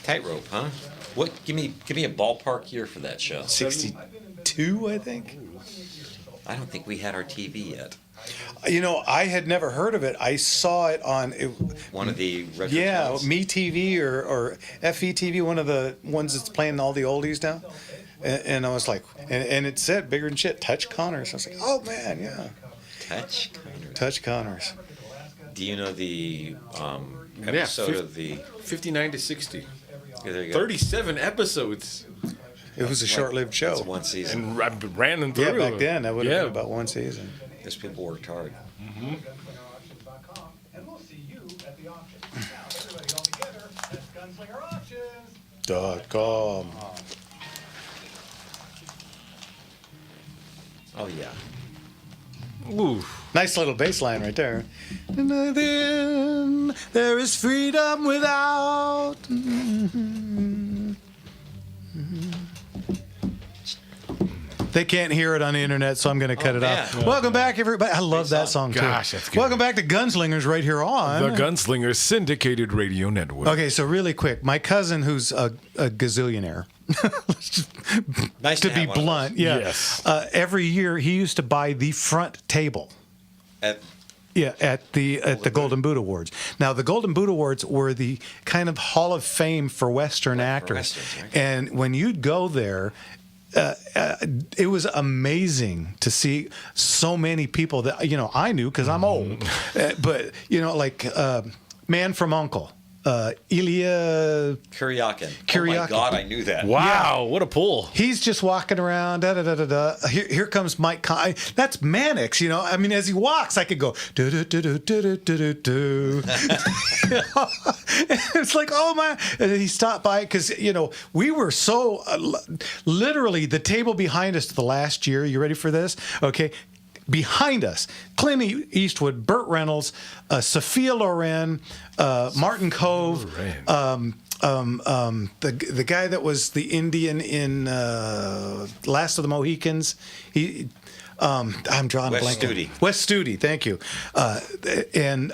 Tightrope, huh? What? Give me a ballpark year for that show. 62, I think. I don't think we had our TV yet. I had never heard of it. I saw it on One of the retro channels. Me TV or FE TV, one of the ones that's playing all the oldies now. And I was like, and it said bigger than shit, Touch Connors. I was like, oh man, yeah. Touch Connors. Touch Connors. Do you know the episode of the 59 to 60. Yeah, there you go. 37 episodes. It was a short-lived show. It's one season. And ran them through. Yeah, back then that would have been about one season. Those people worked hard. .com. Oh yeah. Ooh. Nice little bass line right there. And then there is freedom without. They can't hear it on the internet, so I'm going to cut it off. man. Welcome back, everybody. I love that song, too. Gosh, that's good. Welcome back to Gunslingers right here on. The Gunslinger Syndicated Radio Network. Okay, so really quick, my cousin, who's a gazillionaire, Nice to to be have one of blunt, yeah. Yes. Every year he used to buy the front table. those. Yeah, at the Golden Boot Awards. Now, the Golden Boot Awards were the kind of Hall of Fame for Western actors. Westerns, right? And when you'd go there, it was amazing to see so many people that I knew because I'm old. But like Man from U.N.C.L.E., Ilya Kuryakin. Oh my Kuryakin. God, I knew that. Wow, what a pull. He's just walking around. Da da da da da. Here comes Mike. That's Mannix, you know. I mean, as he walks, I could go do do do do do do do do. It's like, oh my! And he stopped by because we were so literally the table behind us the last year. You ready for this? Okay. Behind us, Clint Eastwood, Burt Reynolds, Sophia Loren, Martin Cove, the guy that was the Indian in Last of the Mohicans. I'm drawing a blank. Wes Studi, thank you, and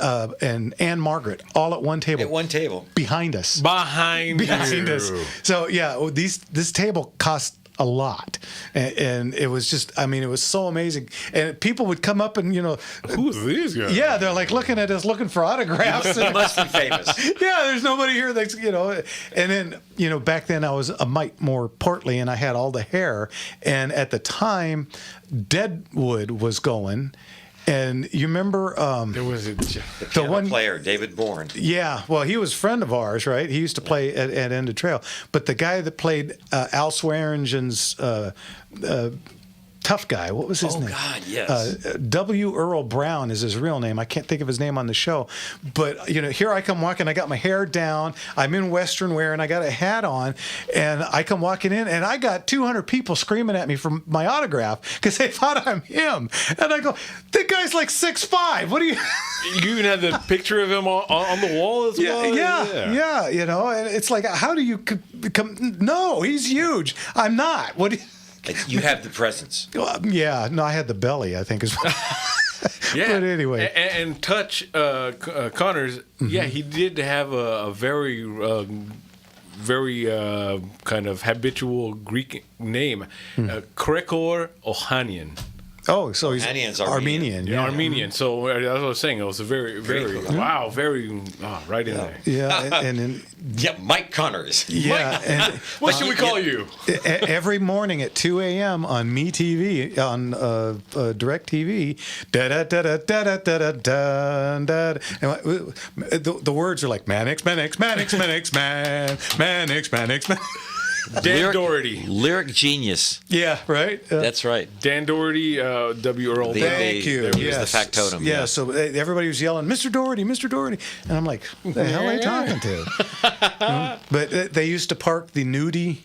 Anne Margaret, all at one table. At one table. Behind us. Behind us. So yeah, this table cost a lot, and it was just, I mean, it was so amazing, and people would come up and who's these guys? Yeah, they're like looking at us, looking for autographs. It must be famous. Yeah, there's nobody here that's and then back then I was a mite more portly and I had all the hair, and at the time Deadwood was going. And you remember there was the piano player, David Bourne. Yeah, well, he was a friend of ours, right? He used to play at End of Trail. But the guy that played Al Swearingen's tough guy, what was his name? Oh, God, yes. W. Earl Brown is his real name. I can't think of his name on the show. But, here I come walking. I got my hair down. I'm in Western wear, and I got a hat on. And I come walking in, and I got 200 people screaming at me for my autograph because they thought I'm him. And I go, the guy's like 6'5". What do you... You even had the picture of him on the wall as well? Yeah. And it's like, how do you come... No, he's huge. I'm not. What do you... You have the presence. Yeah, no, I had the belly, I think, as well. Yeah. But anyway. And Touch Connors, yeah, he did have a very kind of habitual Greek name, Krekor Ohanian. Oh, so he's Armenian's Armenian. Yeah, Armenian. So as I was saying, it was a very right in there. Yeah, and then Mike Connors. Yeah, and what should we call you? Every morning at 2 a.m. on MeTV on DirecTV, da da da da da da da da. The words are like Mannix, Mannix, Mannix, Mannix, Mannix, Mannix. Dan Doherty. Lyric genius. Yeah, right. That's right. Dan Doherty, W. Earl. Thank you. He was the factotum. Yeah, so everybody was yelling, Mr. Doherty, Mr. Doherty. And I'm like, who the hell are you talking to? But they used to park the nudie.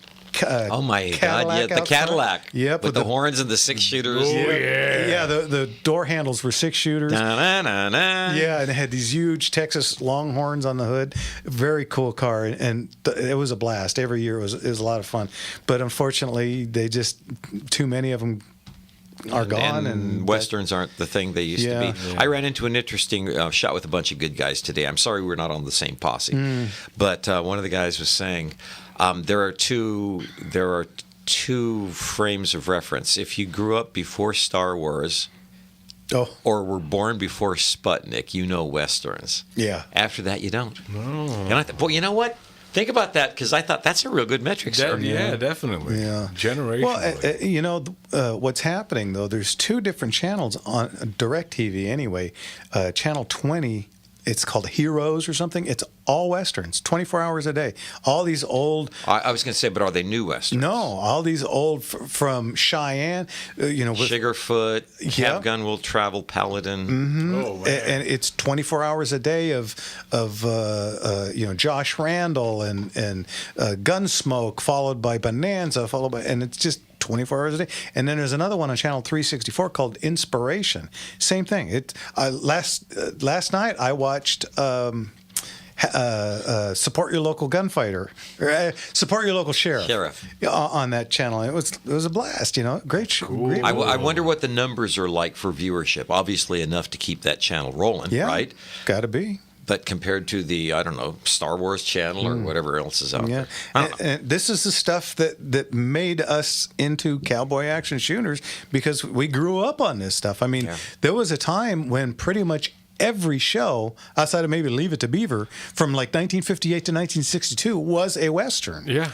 Oh my Cadillac God! Yeah, the Cadillac. Yep, with the horns and the 6-shooters. Oh yeah. Yeah, the door handles were 6-shooters. Da-na-na-na. Yeah, and it had these huge Texas Longhorns on the hood. Very cool car, and it was a blast. Every year it was a lot of fun. But unfortunately, too many of them are gone, and Westerns aren't the thing they used to be. Yeah. I ran into an interesting shot with a bunch of good guys today. I'm sorry we're not on the same posse, but one of the guys was saying there are two frames of reference. If you grew up before Star Wars, or were born before Sputnik, you know Westerns. Yeah. After that, you don't. No. And I thought, well, you know what? Think about that, because I thought that's a real good metric, sir. Yeah, definitely. Yeah. Generationally. Well, what's happening, though, there's two different channels on DirecTV anyway. Channel 20, it's called Heroes or something. It's all Westerns, 24 hours a day. All these old... I was going to say, but are they new Westerns? No, all these old from Cheyenne, with Sugarfoot, Have Gun Will Travel, Paladin. Mm-hmm. Oh, and it's 24 hours a day of Josh Randall and Gunsmoke, followed by Bonanza, and it's just 24 hours a day. And then there's another one on channel 364 called Inspiration. Same thing. Last night I watched Support Your Local Gunfighter, Support Your Local Sheriff on that channel. It was a blast, great show. Cool. I wonder what the numbers are like for viewership. Obviously enough to keep that channel rolling, right? Got to be. But compared to the, Star Wars channel or whatever else is out there. And this is the stuff that made us into cowboy action shooters, because we grew up on this stuff. I mean, there was a time when pretty much every show, outside of maybe Leave It to Beaver, from like 1958 to 1962, was a Western. Yeah.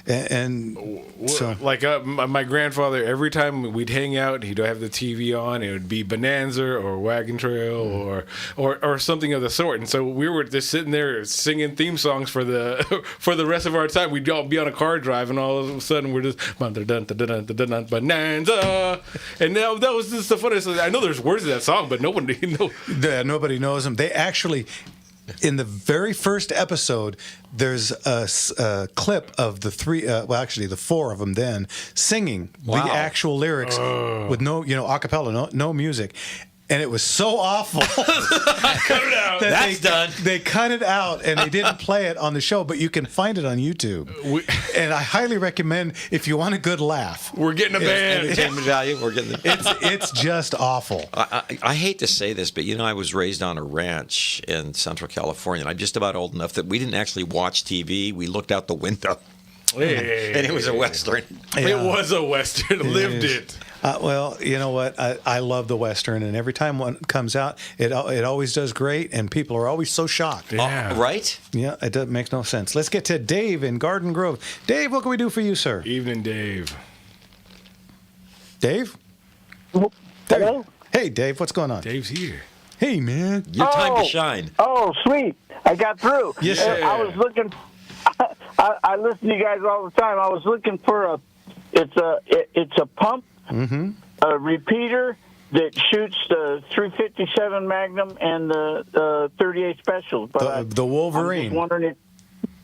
And so, Like my grandfather, every time we'd hang out, he'd have the TV on. It would be Bonanza or Wagon Trail or something of the sort. And so we were just sitting there singing theme songs for the for the rest of our time. We'd all be on a car drive, and all of a sudden we're just Bonanza, and that was just the funniest. I know there's words to that song, but nobody knows them. They actually. In the very first episode, there's a clip of the three, actually the four of them then, singing the actual lyrics with no, a cappella, no music. And it was so awful. cut it out. That's done. They cut it out and they didn't play it on the show, but you can find it on YouTube. And I highly recommend if you want a good laugh. We're getting a band. Entertainment value. We're getting. It's just awful. I hate to say this, but I was raised on a ranch in Central California. And I'm just about old enough that we didn't actually watch TV. We looked out the window. Hey. And it was a Western. Yeah. It was a Western. Lived it. Well, you know what? I love the Western, and every time one comes out, it always does great, and people are always so shocked. Yeah. Right? Yeah, it makes no sense. Let's get to Dave in Garden Grove. Dave, what can we do for you, sir? Evening, Dave. Dave? Hello? Hey, Dave, what's going on? Dave's here. Hey, man. Your time to shine. Oh, sweet! I got through. Yes, sir. I was looking. I listen to you guys all the time. I was looking for it's a pump, a repeater that shoots the 357 Magnum and the 38 Special. But The I'm Wolverine. just wondering if.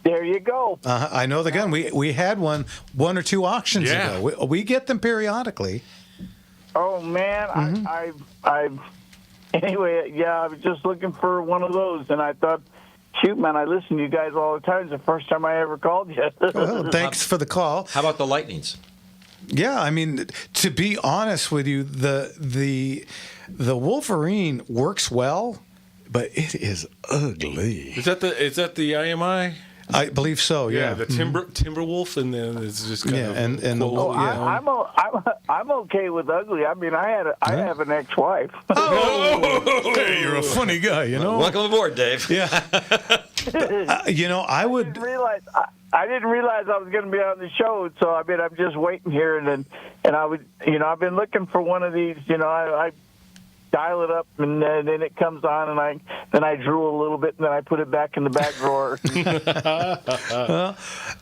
There you go. I know the gun. We had one or two auctions ago. We get them periodically. Oh man, anyway, yeah, I was just looking for one of those, and I thought, shoot, man, I listen to you guys all the time. It's the first time I ever called you. Well, thanks for the call. How about the Lightnings? Yeah, I mean, to be honest with you, the Wolverine works well, but it is ugly. Is that the IMI? I believe so. Yeah, the Timberwolf, and then it's just kind of and the cool. I'm okay with ugly. I mean, I have an ex-wife. Hey, you're a funny guy, you know. Welcome aboard, Dave. Yeah. I would. I didn't realize I was going to be on the show, so I mean, I'm just waiting here, and I would, I've been looking for one of these. I dial it up, and then it comes on, and then I drew a little bit, and then I put it back in the back drawer.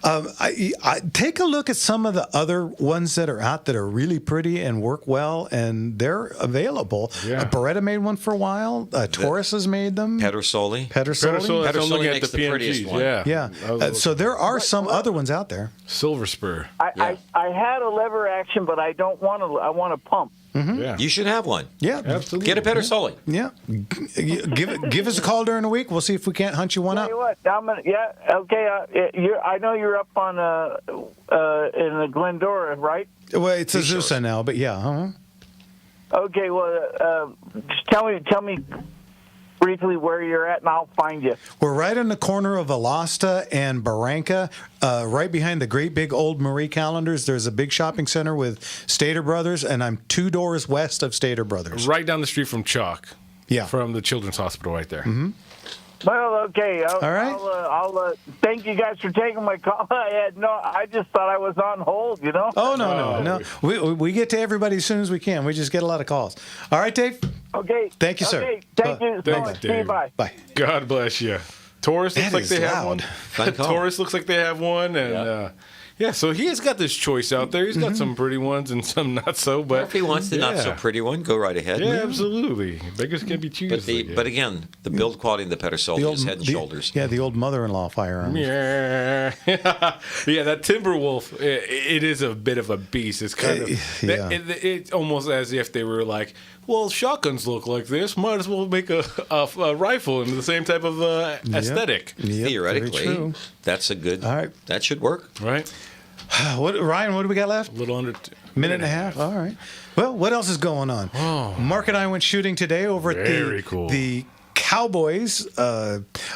I take a look at some of the other ones that are out that are really pretty and work well, and they're available. Yeah. Beretta made one for a while. Taurus has made them. Pedersoli. Pedersoli. I'm looking at makes the the prettiest PMGs. one. Yeah. So there are some other ones out there. Silver Spur. I had a lever action, but I don't want to. I want a pump. Yeah. You should have one. Yeah, Absolutely. Get a Pedersoli. Yeah, give us a call during the week. We'll see if we can't hunt you one Tell up. you what, okay. I know you're up on in the Glendora, right? Well, it's Azusa now, but yeah. Okay, well, just tell me briefly where you're at, and I'll find you. We're right in the corner of Alasta and Barranca, right behind the great big old Marie Callender's. There's a big shopping center with Stater Brothers, and I'm 2 doors west of Stater Brothers. Right down the street from Chalk. Yeah. From the Children's Hospital right there. Mm-hmm. Well, okay. All right. I'll thank you guys for taking my call. I just thought I was on hold, Oh, no. We get to everybody as soon as we can. We just get a lot of calls. All right, Dave? Okay. Thank you, sir. Okay, thank you. Thanks, See you, Dave. bye. Bye. God bless you. Taurus looks That like is they have loud. one. Fun call. Taurus looks like they have one, and so he has got this choice out there. He's got some pretty ones and some not so. But If he wants the not so yeah. pretty one, go right ahead. Yeah, absolutely. Beggars can be choosers. But again, the build quality of the Pedersoli is head and shoulders. Yeah, the old mother-in-law firearms. Yeah, yeah. That Timberwolf, it is a bit of a beast. It's kind of Yeah. it's almost as if they were like, well, shotguns look like this. Might as well make a rifle in the same type of aesthetic, Yep, very Theoretically, true. that's a good. All right. That should work. right? Ryan, what do we got left? A little under Minute and a half. All right. Well, what else is going on? Mark and I went shooting today over at Very cool. the Cowboys.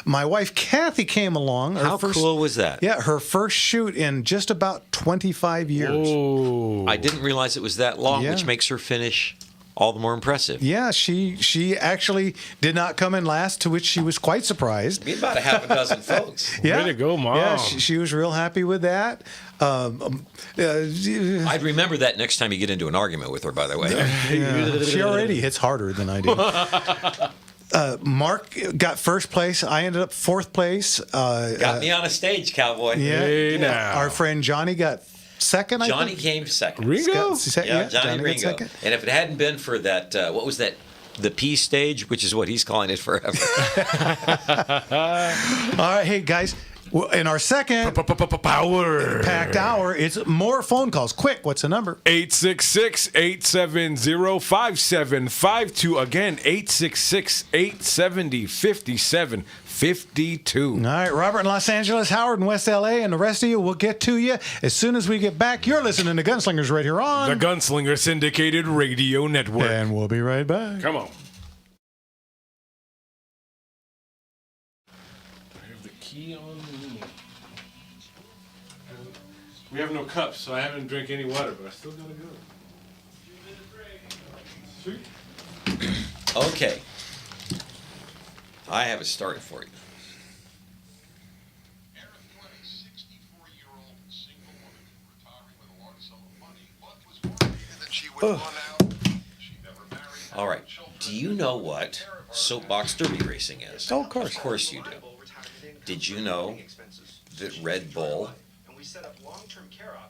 My wife Kathy came along. How cool was that? Yeah, her first shoot in just about 25 years. Oh, I didn't realize it was that long, Yeah. which makes her finish all the more impressive. Yeah, she actually did not come in last, to which she was quite surprised. Be about a half a dozen folks. Yeah, Way to go, Mom. Yeah, she was real happy with that. I'd remember that next time you get into an argument with her, by the way. She already hits harder than I do. Mark got first place. I ended up fourth place. Got me on a stage, cowboy. Yeah, Hey, yeah. now. Our friend Johnny got second. Johnny I think. came second. Ringo? Yeah, Johnny got Ringo. second. And if it hadn't been for that, what was that? The P stage, which is what he's calling it forever. All right, hey guys. In our second Power. packed hour, it's more phone calls. Quick, what's the number? 866-870-5752. Again, 866-870-5752. All right, Robert in Los Angeles, Howard in West LA, and the rest of you, we'll get to you as soon as we get back. You're listening to Gunslingers right here on The Gunslinger Syndicated Radio Network. and we'll be right back. Come on. I have the key on me. We have no cups, so I haven't drank any water, but I still gotta go. Sweet. Okay. I have it started for you. All right. Do you know what soapbox derby racing is? Oh, of course. Of course you do. Did you know that Red Bull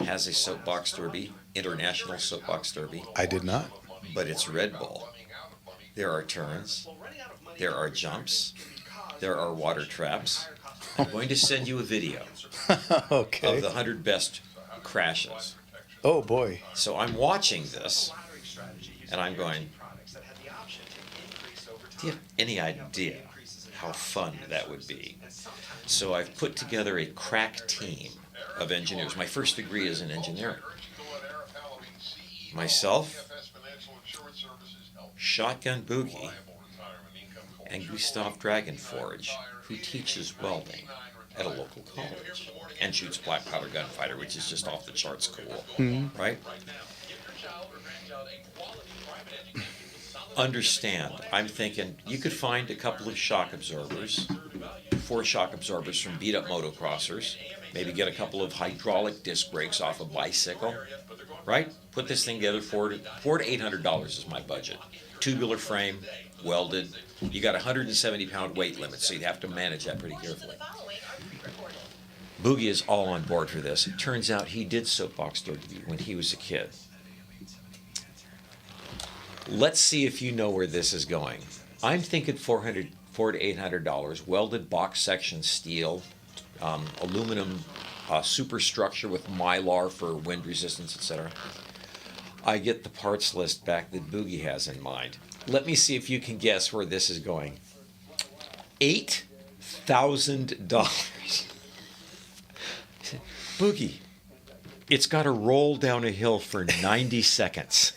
has a soapbox derby, international soapbox derby? I did not. But it's Red Bull. There are turns, there are jumps, there are water traps. I'm going to send you a video Okay. of the 100 best crashes. Oh boy. So I'm watching this, and I'm going, do you have any idea how fun that would be? So I've put together a crack team of engineers. My first degree is in engineering. Myself, Shotgun Boogie, and Gustav Dragonforge, who teaches welding at a local college and shoots black powder gunfighter, which is just off the charts cool, right? Understand, I'm thinking you could find a couple of shock absorbers, 4 shock absorbers from beat-up motocrossers, maybe get a couple of hydraulic disc brakes off a bicycle, right? Put this thing together, $400 to $800 is my budget. Tubular frame, welded. You got a 170-pound weight limit, so you'd have to manage that pretty carefully. Boogie is all on board for this. It turns out he did soapbox derby when he was a kid. Let's see if you know where this is going. I'm thinking $400 to $800, welded box section steel, aluminum superstructure with mylar for wind resistance, etc. I get the parts list back that Boogie has in mind. Let me see if you can guess where this is going. $8,000. Boogie, it's got to roll down a hill for 90 seconds.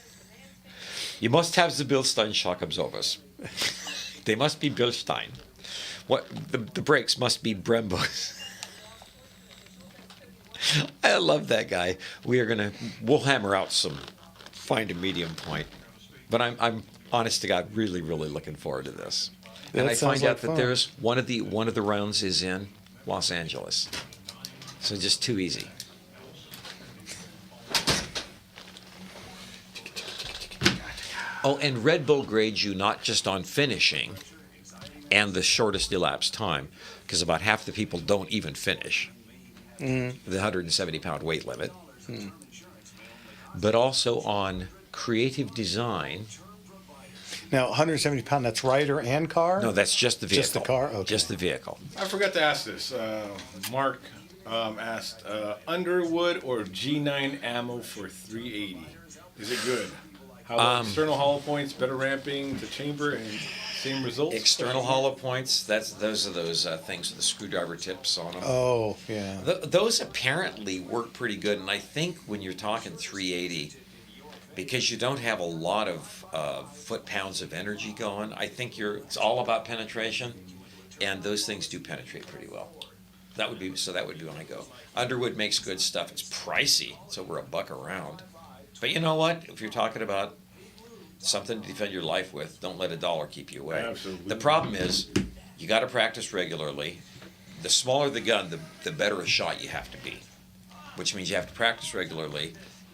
You must have the Bilstein shock absorbers. They must be Bilstein. What the brakes must be Brembos. I love that guy. We'll hammer out find a medium point. But I'm honest to God, really, really looking forward to this. And I find out that there's one of the rounds is in Los Angeles. So just too easy. Oh, and Red Bull grades you not just on finishing and the shortest elapsed time, because about half the people don't even finish the 170-pound weight limit, but also on creative design. Now, 170 pound, that's rider and car? No, that's just the vehicle. Just the car? Okay. Just the vehicle. I forgot to ask this. Mark asked Underwood or G9 ammo for 380. Is it good? How about external hollow points, better ramping to chamber, and same results? External hollow points, those are those things with the screwdriver tips on them. Oh, yeah. Those apparently work pretty good, and I think when you're talking 380, because you don't have a lot of foot-pounds of energy going, I think it's all about penetration, and those things do penetrate pretty well. That would be when I go. Underwood makes good stuff. It's pricey. It's over $1 a round. But you know what? If you're talking about something to defend your life with, don't let $1 keep you away. Absolutely. The problem is you got to practice regularly. The smaller the gun, the better a shot you have to be. which means you have to practice regularly.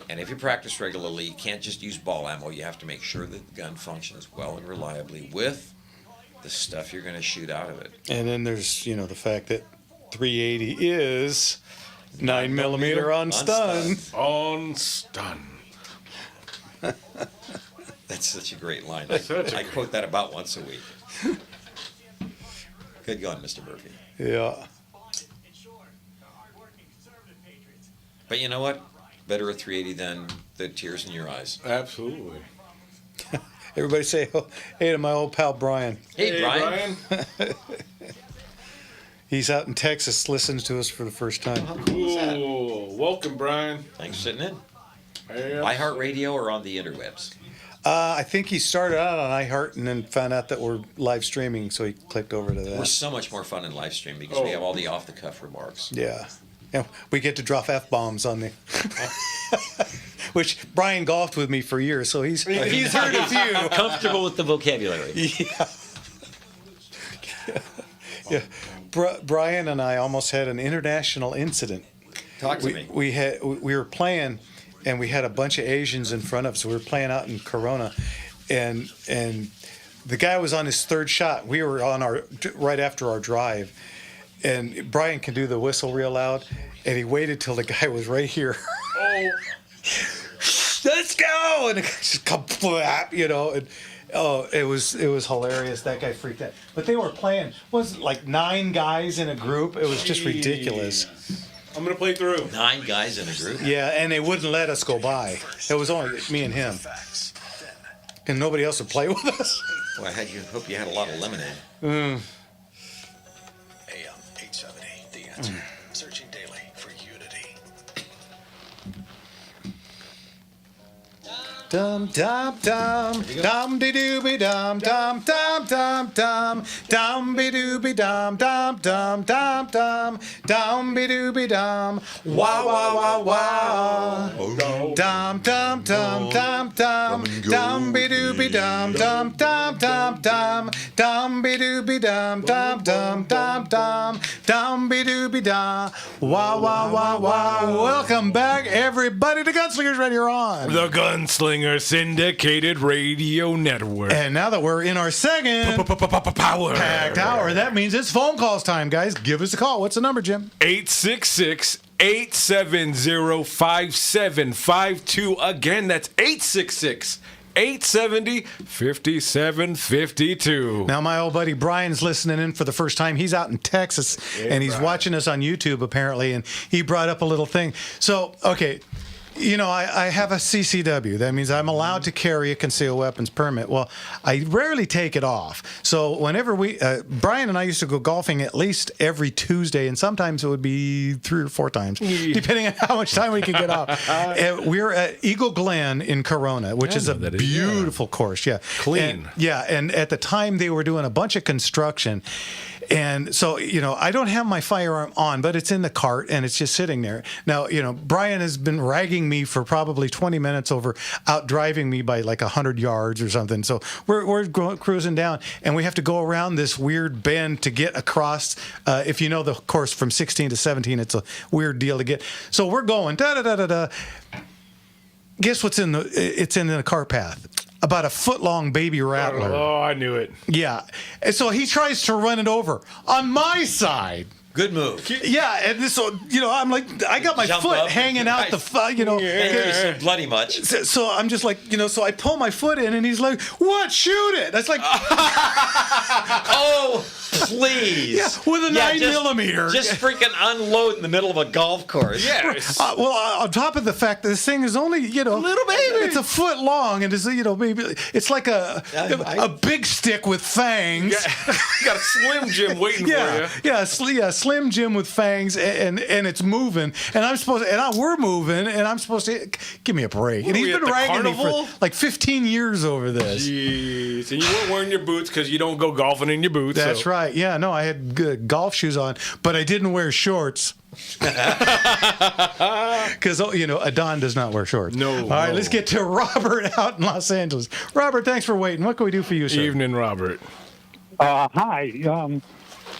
And if you practice regularly, you can't just use ball ammo. You have to make sure that the gun functions well and reliably with the stuff you're going to shoot out of it. And then there's, the fact that 380 is 9mm on stun. On stun. That's such a great line. I quote that about once a week. Good gun, Mr. Murphy. Yeah. But you know what? Better a 380 than the tears in your eyes. Absolutely. Everybody say hey to my old pal Brian. Hey, Brian. He's out in Texas, listens to us for the first time. Cool. Welcome, Brian. Thanks for sitting in. Hey, iHeartRadio or on the interwebs? I think he started out on iHeart and then found out that we're live streaming, so he clicked over to that. We're so much more fun in live stream because we have all the off-the-cuff remarks. Yeah. And we get to drop F-bombs on the... Which Brian golfed with me for years, so he's heard a few. Comfortable with the vocabulary. Yeah. Brian and I almost had an international incident. Talk to me. We were playing, and we had a bunch of Asians in front of us. We were playing out in Corona, and the guy was on his third shot. We were on right after our drive, and Brian can do the whistle real loud, and he waited till the guy was right here. Oh. Let's go! And the guy just come flap, and it was hilarious. That guy freaked out. But they were playing. Was it like 9 guys in a group? It was just ridiculous. I'm gonna play through. 9 guys in a group? Yeah, and they wouldn't let us go by. It was only me and him. And nobody else would play with us. Well, hope you had a lot of lemonade. AM 870, The Answer. Searching daily for unity. Dum dum dum dum de dooby dum dum dum dum dum dum be dooby dum dum dum dum dum dum be dooby dum wow wow wow wow dum dum dum dum dum dum be dooby dum dum dum dum dum dum be dooby dum dum dum dum dum dum be dooby dum wow wow wow wow. Welcome back, everybody, to Gunslingers Radio on The Gunslinger Syndicated Radio Network. And now that we're in our second Power packed hour, that means it's phone calls time, guys. Give us a call. What's the number, Jim? 866-870-5752. Again, that's 866-870-5752. Now, my old buddy Brian's listening in for the first time. He's out in Texas, and he's watching us on YouTube, apparently, and he brought up a little thing. So, okay, I have a CCW. That means I'm allowed to carry a concealed weapons permit. Well, I rarely take it off. So whenever Brian and I used to go golfing at least every Tuesday, and sometimes it would be 3 or 4 times, depending on how much time we could get off. We're at Eagle Glen in Corona, which is a beautiful course. Yeah. Clean. And at the time they were doing a bunch of construction. And so, I don't have my firearm on, but it's in the cart and it's just sitting there. Now, Brian has been ragging me for probably 20 minutes over out driving me by like 100 yards or something. So we're cruising down, and we have to go around this weird bend to get across. If you know the course from 16 to 17, it's a weird deal to get. So we're going da-da-da-da-da. Guess what's in the cart path? About a foot-long baby rattler. Oh, I knew it. Yeah. And so he tries to run it over on my side. Good move. Yeah, and so I'm like, I got my Jump foot up. hanging out the, So bloody much. So I'm just like, so I pull my foot in, and he's like, "What? Shoot it!" That's like, oh, please. Yeah, with a 9mm. Just freaking unload in the middle of a golf course. Yes. Well, on top of the fact that this thing is only, a little baby. It's a foot long, and it's, maybe it's like a big stick with fangs. Yeah. You got a Slim Jim waiting for you. Yeah, Slim Jim with fangs, and it's moving, and we're moving, and I'm supposed to give me a break. And he's been ragging me for like 15 years over this. Jeez, and you weren't wearing your boots because you don't go golfing in your boots. That's right. Yeah, no, I had good golf shoes on, but I didn't wear shorts. Because Adon does not wear shorts. No. All right, let's get to Robert out in Los Angeles. Robert, thanks for waiting. What can we do for you, sir? Evening, Robert. Hi.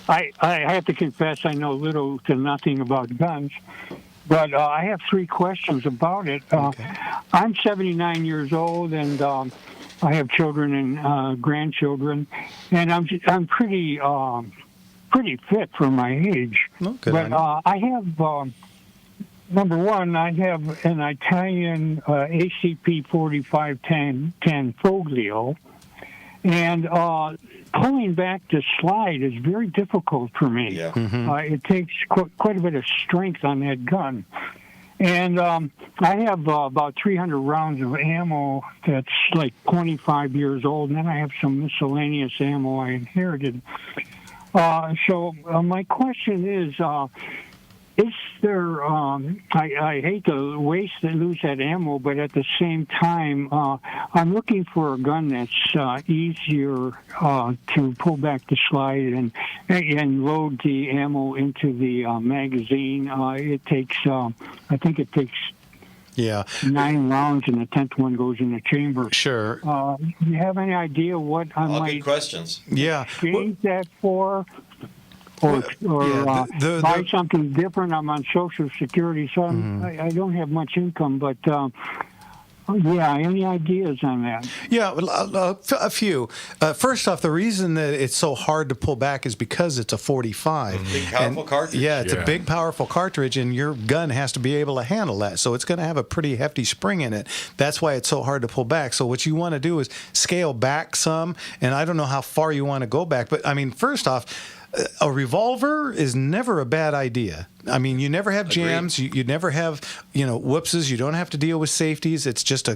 I have to confess I know little to nothing about guns, But I have 3 questions about it. I'm 79 years old, and I have children and grandchildren, and I'm pretty fit for my age. good But on I have number one, I have an Italian ACP 4510 Foglio, and pulling back the slide is very difficult for me. Yeah. It takes quite a bit of strength on that gun. And I have about 300 rounds of ammo that's like 25 years old, and then I have some miscellaneous ammo I inherited. So my question is there, I hate to lose that ammo, but at the same time, I'm looking for a gun that's easier to pull back the slide and load the ammo into the magazine. It takes, I think it takes 9 rounds, and the 10th one goes in the chamber. Sure. Do you have any idea what I All might good questions. exchange that for? Or buy something different? I'm on Social Security, so I don't have much income, but any ideas on that? Yeah, a few. First off, the reason that it's so hard to pull back is because it's a 45. Big, powerful cartridge. Yeah, it's a big, powerful cartridge, and your gun has to be able to handle that. So it's going to have a pretty hefty spring in it. That's why it's so hard to pull back. So what you want to do is scale back some, and I don't know how far you want to go back, but I mean, first off, a revolver is never a bad idea. I mean, you never have jams. You never have, whoopses. You don't have to deal with safeties. It's just a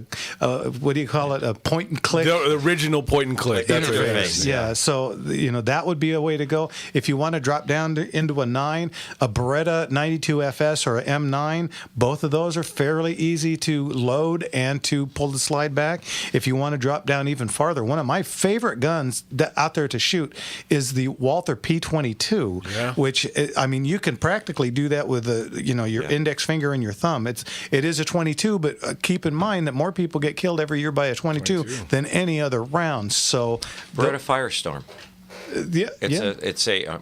what do you call it? A point and click. The original point and click. That's what it is. Yeah. So, that would be a way to go. If you want to drop down into a 9, a Beretta 92 FS or a M9, both of those are fairly easy to load and to pull the slide back. If you want to drop down even farther, one of my favorite guns out there to shoot is the Walther P22, which, I mean, you can practically do that with your index finger and your thumb. It is a 22, but keep in mind that more people get killed every year by a 22 than any other round. So Beretta Firestorm.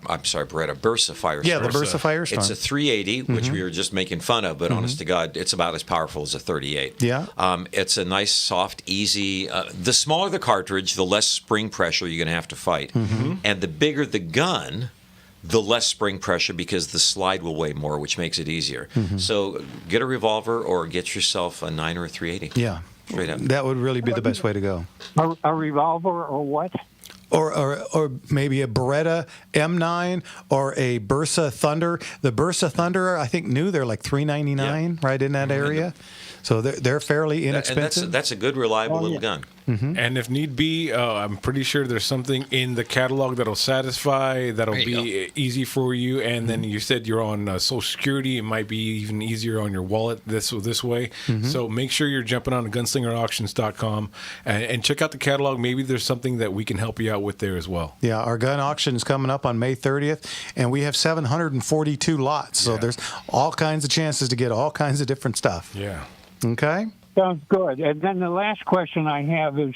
I'm sorry, Beretta Bursa Firestorm. Yeah, the Bursa Firestorm. It's a 380, which we were just making fun of, but honest to God, it's about as powerful as a 38. Yeah. It's a nice, soft, easy. The smaller the cartridge, the less spring pressure you're going to have to fight, and the bigger the gun, the less spring pressure because the slide will weigh more, which makes it easier. So get a revolver or get yourself a 9 or a 380. Yeah. Straight up. That would really be the best way to go. A revolver or what? Or maybe a Beretta M9 or a Bursa Thunder. The Bursa Thunder, I think they're like $399 right in that area. So they're fairly inexpensive. And that's a good, reliable little gun. And if need be, I'm pretty sure there's something in the catalog that'll satisfy, that'll be easy for you. And then you said you're on Social Security. It might be even easier on your wallet this way. So make sure you're jumping on gunslingerauctions.com and check out the catalog. Maybe there's something that we can help you out with there as well. Yeah, our gun auction is coming up on May 30th, and we have 742 lots. So there's all kinds of chances to get all kinds of different stuff. Yeah. Okay. Sounds good. And then the last question I have is,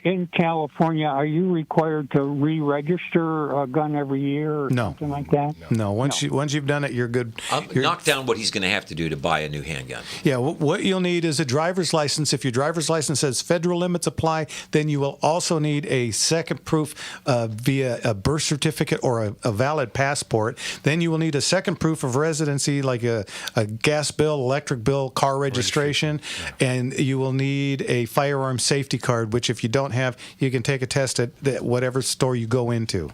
in California, are you required to re-register a gun every year or something like that? No. Once you've done it, you're good. Knock down what he's going to have to do to buy a new handgun. Yeah, what you'll need is a driver's license. If your driver's license says federal limits apply, then you will also need a second proof via a birth certificate or a valid passport. Then you will need a second proof of residency, like a gas bill, electric bill, car registration, and you will need a firearm safety card, which if you don't have, you can take a test at whatever store you go into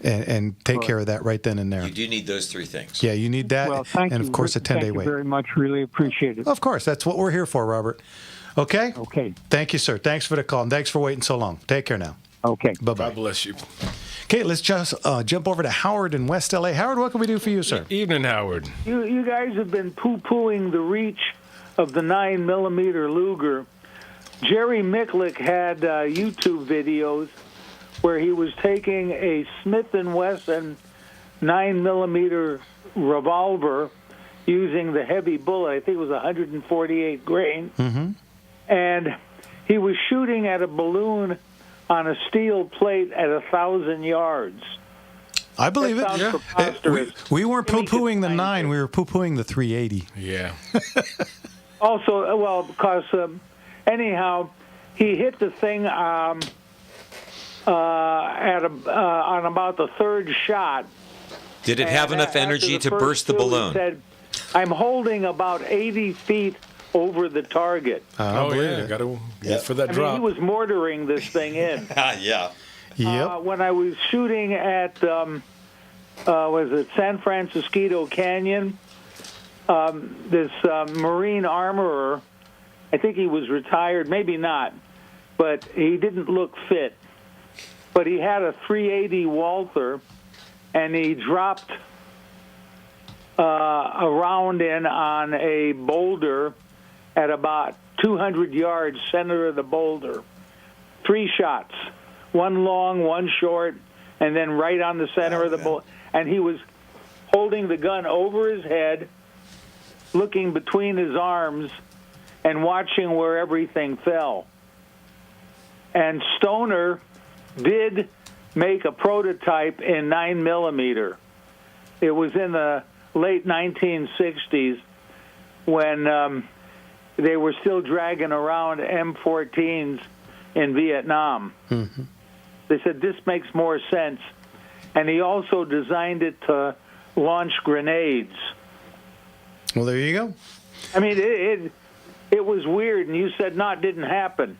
and take care of that right then and there. You do need those 3 things. Yeah, you need that, Well, thank and you. of course a 10-day wait. Thank you very much. Really appreciate it. Of course, that's what we're here for, Robert. Okay? Okay. Thank you, sir. Thanks for the call, and thanks for waiting so long. Take care now. Okay. Bye-bye. God bless you. Okay, let's just jump over to Howard in West L.A. Howard, what can we do for you, sir? Evening, Howard. You guys have been poo-pooing the reach of the 9mm Luger. Jerry Micklick had YouTube videos where he was taking a Smith & Wesson 9mm revolver using the heavy bullet. I think it was 148 grain. And he was shooting at a balloon on a steel plate at 1,000 yards. I believe it. That sounds Yeah. preposterous. We weren't To me, poo-pooing the it's 9. We were poo-pooing the 380. Yeah. Also, well, because anyhow, he hit the thing on about the third shot. Did it have And enough after energy the to first burst the two, he balloon? said, I'm holding about 80 feet over the target. Oh, yeah. Got to get for that I drop. mean, he was mortaring this thing in. Yeah. Yep. When I was shooting at, was it San Francisco Canyon, this Marine armorer, I think he was retired, maybe not, but he didn't look fit. But he had a 380 Walther, and he dropped a round in on a boulder at about 200 yards center of the boulder. 3 shots, one long, one short, and then right on the center of the boulder. And he was holding the gun over his head, looking between his arms, and watching where everything fell. And Stoner did make a prototype in 9mm. It was in the late 1960s when they were still dragging around M14s in Vietnam. Mm-hmm. They said, this makes more sense. And he also designed it to launch grenades. Well, there you go. I mean, it was weird, and you said, no, it didn't happen.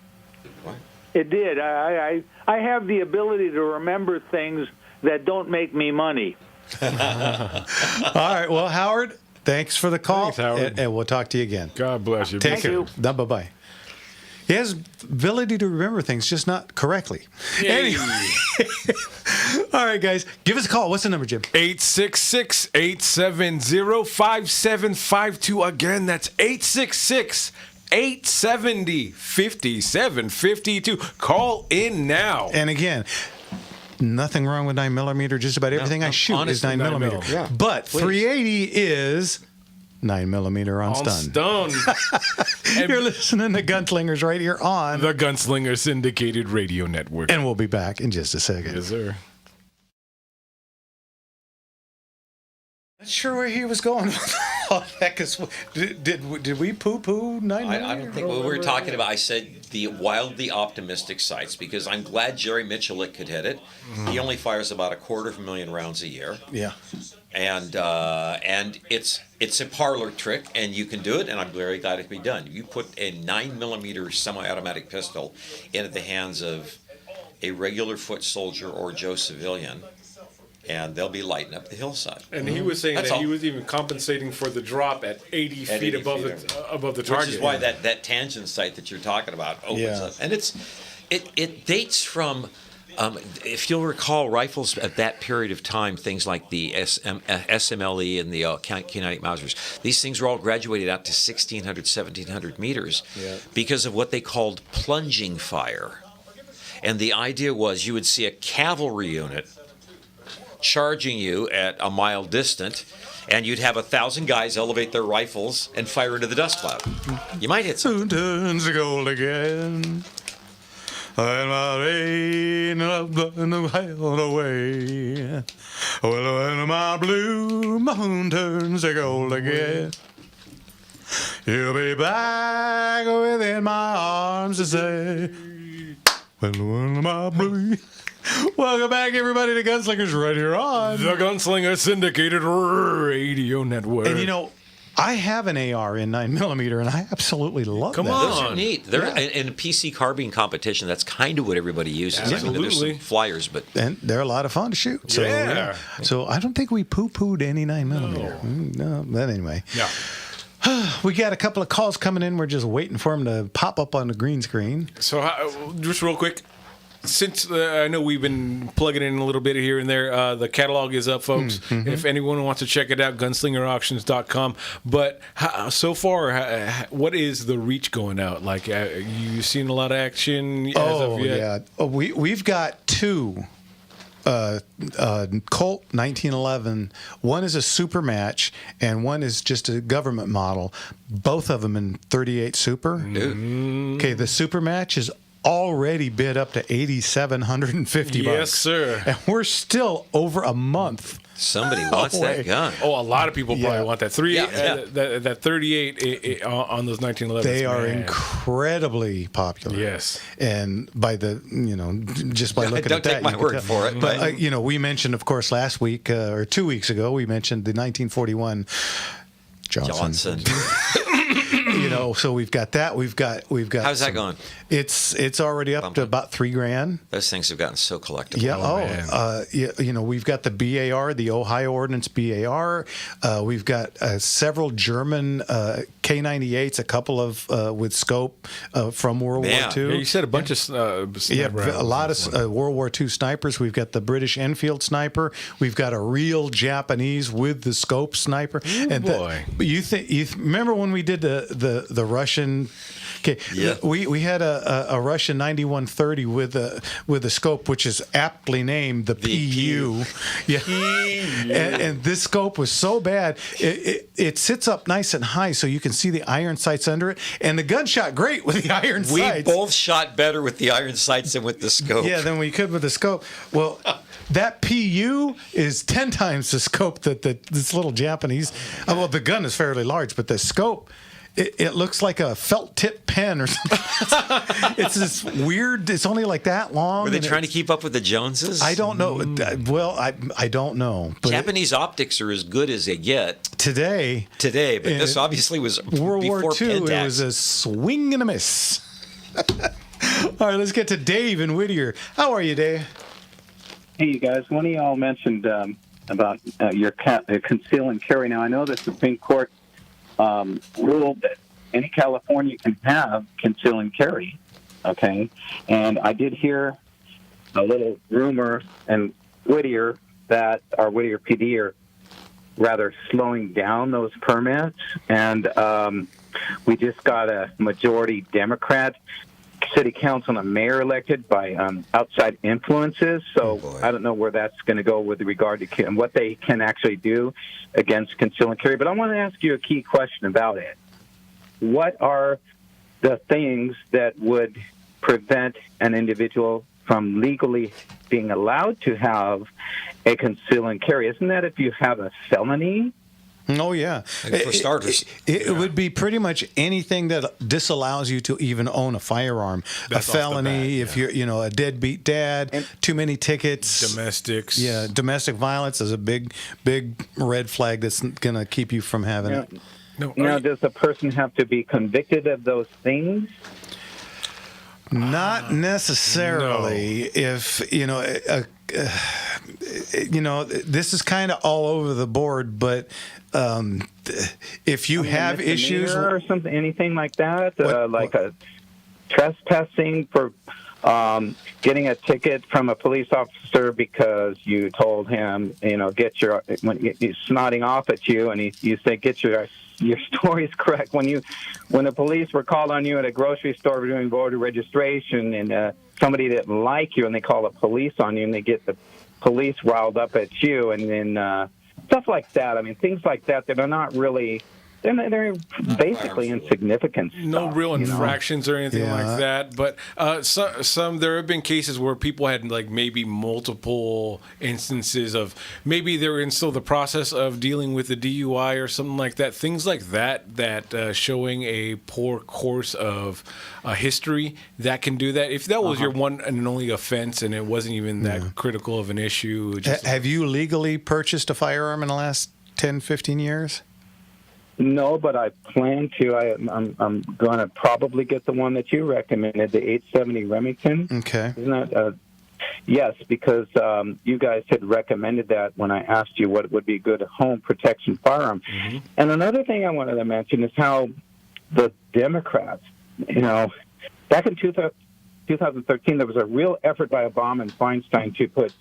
What? It did. I have the ability to remember things that don't make me money. All right. Well, Howard, thanks for the call. Thanks, Howard. And we'll talk to you again. God bless you. Take Thank care. you. Bye-bye. He has ability to remember things, just not correctly. Anyway. All right, guys. Give us a call. What's the number, Jim? 866-870-5752. Again, that's 866-870-5752. Call in now. And again, nothing wrong with 9mm. Just about everything I shoot is honestly, 9mm. 9mm. Yeah. But Please. 380 is 9mm on stun. You're listening to Gunslingers right here on The Gunslinger Syndicated Radio Network. and we'll be back in just a second. Yes, sir. Not sure where he was going with all that, 'cause did we poo-poo 9mm? I don't think what we were talking about. I said the wildly optimistic sights because I'm glad Jerry Michalik could hit it. He only fires about 250,000 rounds a year, Yeah. and it's a parlor trick, and you can do it. And I'm very glad it can be done. You put a 9mm semi-automatic pistol into the hands of a regular foot soldier or Joe civilian, and they'll be lighting up the hillside. And he was saying That's that all. he was even compensating for the drop at 80 At feet 80 above feet the target. Which is why that tangent sight that you're talking about opens Yeah. up. And it dates from, if you'll recall, rifles at that period of time, things like the SMLE and the kinetic Mausers, these things were all graduated out to 1,600, 1,700 meters because of what they called plunging fire. And the idea was you would see a cavalry unit charging you at a mile distant, and you'd have 1,000 guys elevate their rifles and fire into the dust cloud. You might hit something. Soon turns to gold again. And my rain of blood held away. Well, when my blue moon turns to gold again, you'll be back within my arms to say, well, when my blue. Welcome back, everybody, to Gunslingers right here on The Gunslinger Syndicated Radio Network. And you know, I have an AR in 9mm, and I absolutely love Come that. on. Those are neat. They're in a PC carbine competition. That's kind of what everybody uses. I mean, there's Absolutely. some flyers, but And they're a lot of fun to shoot. So, Yeah. So I don't think we poo-pooed any 9mm. No, but anyway. Yeah. We got a couple of calls coming in. We're just waiting for them to pop up on the green screen. So, just real quick, since I know we've been plugging in a little bit here and there, the catalog is up, folks. If anyone wants to check it out, gunslingerauctions.com. But so far, what is the reach going out? Like, you seen a lot of action as of yet? Yeah. Oh, we've got two Colt 1911. One is a super match, and one is just a government model. Both of them in 38 Super. Okay, the super match is already bid up to $8,750. Yes, sir. And we're still over a month. Somebody wants that gun. Oh, a lot of people probably want that. Yeah. That 38 on those 1911s. They are man. incredibly popular. Yes. And by the, just by looking Don't at that. take my you can word tell. for it, But, but- we mentioned, of course, last week or 2 weeks ago, we mentioned the 1941 Johnson. So we've got that. We've got. How's that going? It's already up to about $3,000. Those things have gotten so collectible. Yeah. We've got the BAR, the Ohio Ordnance BAR. We've got several German K98s, a couple of with scope from World War II. Yeah, you said a bunch of a lot of World War II snipers. We've got the British Enfield sniper. We've got a real Japanese with the scope sniper. Boy. You remember when we did the Russian? Okay, yeah. We had a Russian 9130 with a scope, which is aptly named the PU. Yeah, and this scope was so bad it sits up nice and high, so you can see the iron sights under it, and the gun shot great with the iron sights. We both shot better with the iron sights than with the scope. Yeah, than we could with the scope. Well. That PU is 10 times the scope that this little Japanese. Well, the gun is fairly large, but the scope, it looks like a felt tip pen or something. It's this weird. It's only like that long. Were they trying to keep up with the Joneses? I don't know. Well, I don't know. But Japanese optics are as good as they get today. But this obviously was World before War II. Pentax. It was a swing and a miss. All right, let's get to Dave in Whittier. How are you, Dave? Hey, you guys. One of y'all mentioned about your conceal and carry. Now, I know the Supreme Court ruled that any California can have conceal and carry, okay? And I did hear a little rumor in Whittier that our Whittier PD are rather slowing down those permits. And we just got a majority Democrat city council and a mayor elected by outside influences. So I don't know where that's going to go with regard to and what they can actually do against conceal and carry. But I want to ask you a key question about it. What are the things that would prevent an individual from legally being allowed to have a conceal and carry? Isn't that if you have a felony? Oh, yeah. For starters. It would be pretty much anything that disallows you to even own a firearm. That's a felony, if you're, a deadbeat dad, too many tickets. Domestics. Yeah, domestic violence is a big red flag that's going to keep you from having it. Now, does the person have to be convicted of those things? Not necessarily. No. If, this is kind of all over the board, but if you have issues or something, anything like that, like a trespassing for getting a ticket from a police officer because you told him, when he's snotting off at you, and you say, get your story's correct. When the police were called on you at a grocery store doing voter registration, and somebody didn't like you, and they call the police on you, and they get the police riled up at you, and then stuff like that. I mean, things like that are not really. They're basically insignificant stuff. No real infractions or anything like that. But some there have been cases where people had maybe multiple instances of maybe they were in still the process of dealing with the DUI or something like that. Things like that showing a poor course of history that can do that. If that was your one and only offense and it wasn't even that critical of an issue. Have you legally purchased a firearm in the last 10, 15 years? No, but I plan to. I'm going to probably get the one that you recommended, the 870 Remington. Okay. Isn't that? Yes, because you guys had recommended that when I asked you what would be a good home protection firearm. Mm-hmm. And another thing I wanted to mention is how the Democrats, back in 2013, there was a real effort by Obama and Feinstein to put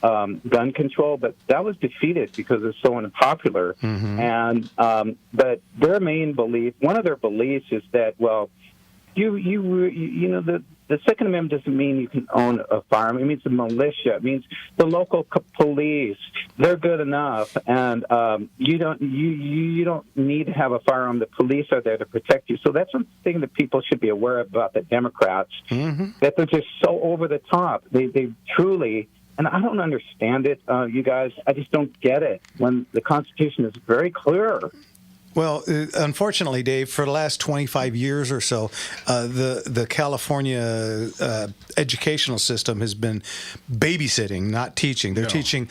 gun control, but that was defeated because it's so unpopular. Mm-hmm. And but their main belief, one of their beliefs, is that you know, the Second Amendment doesn't mean you can own a firearm. It means the militia. It means the local police. They're good enough, and you don't need to have a firearm. The police are there to protect you. So that's one thing that people should be aware of about the Democrats, that they're just so over the top. They truly, and I don't understand it, you guys. I just don't get it when the Constitution is very clear. Well, unfortunately, Dave, for the last 25 years or so, the California educational system has been babysitting, not teaching. They're teaching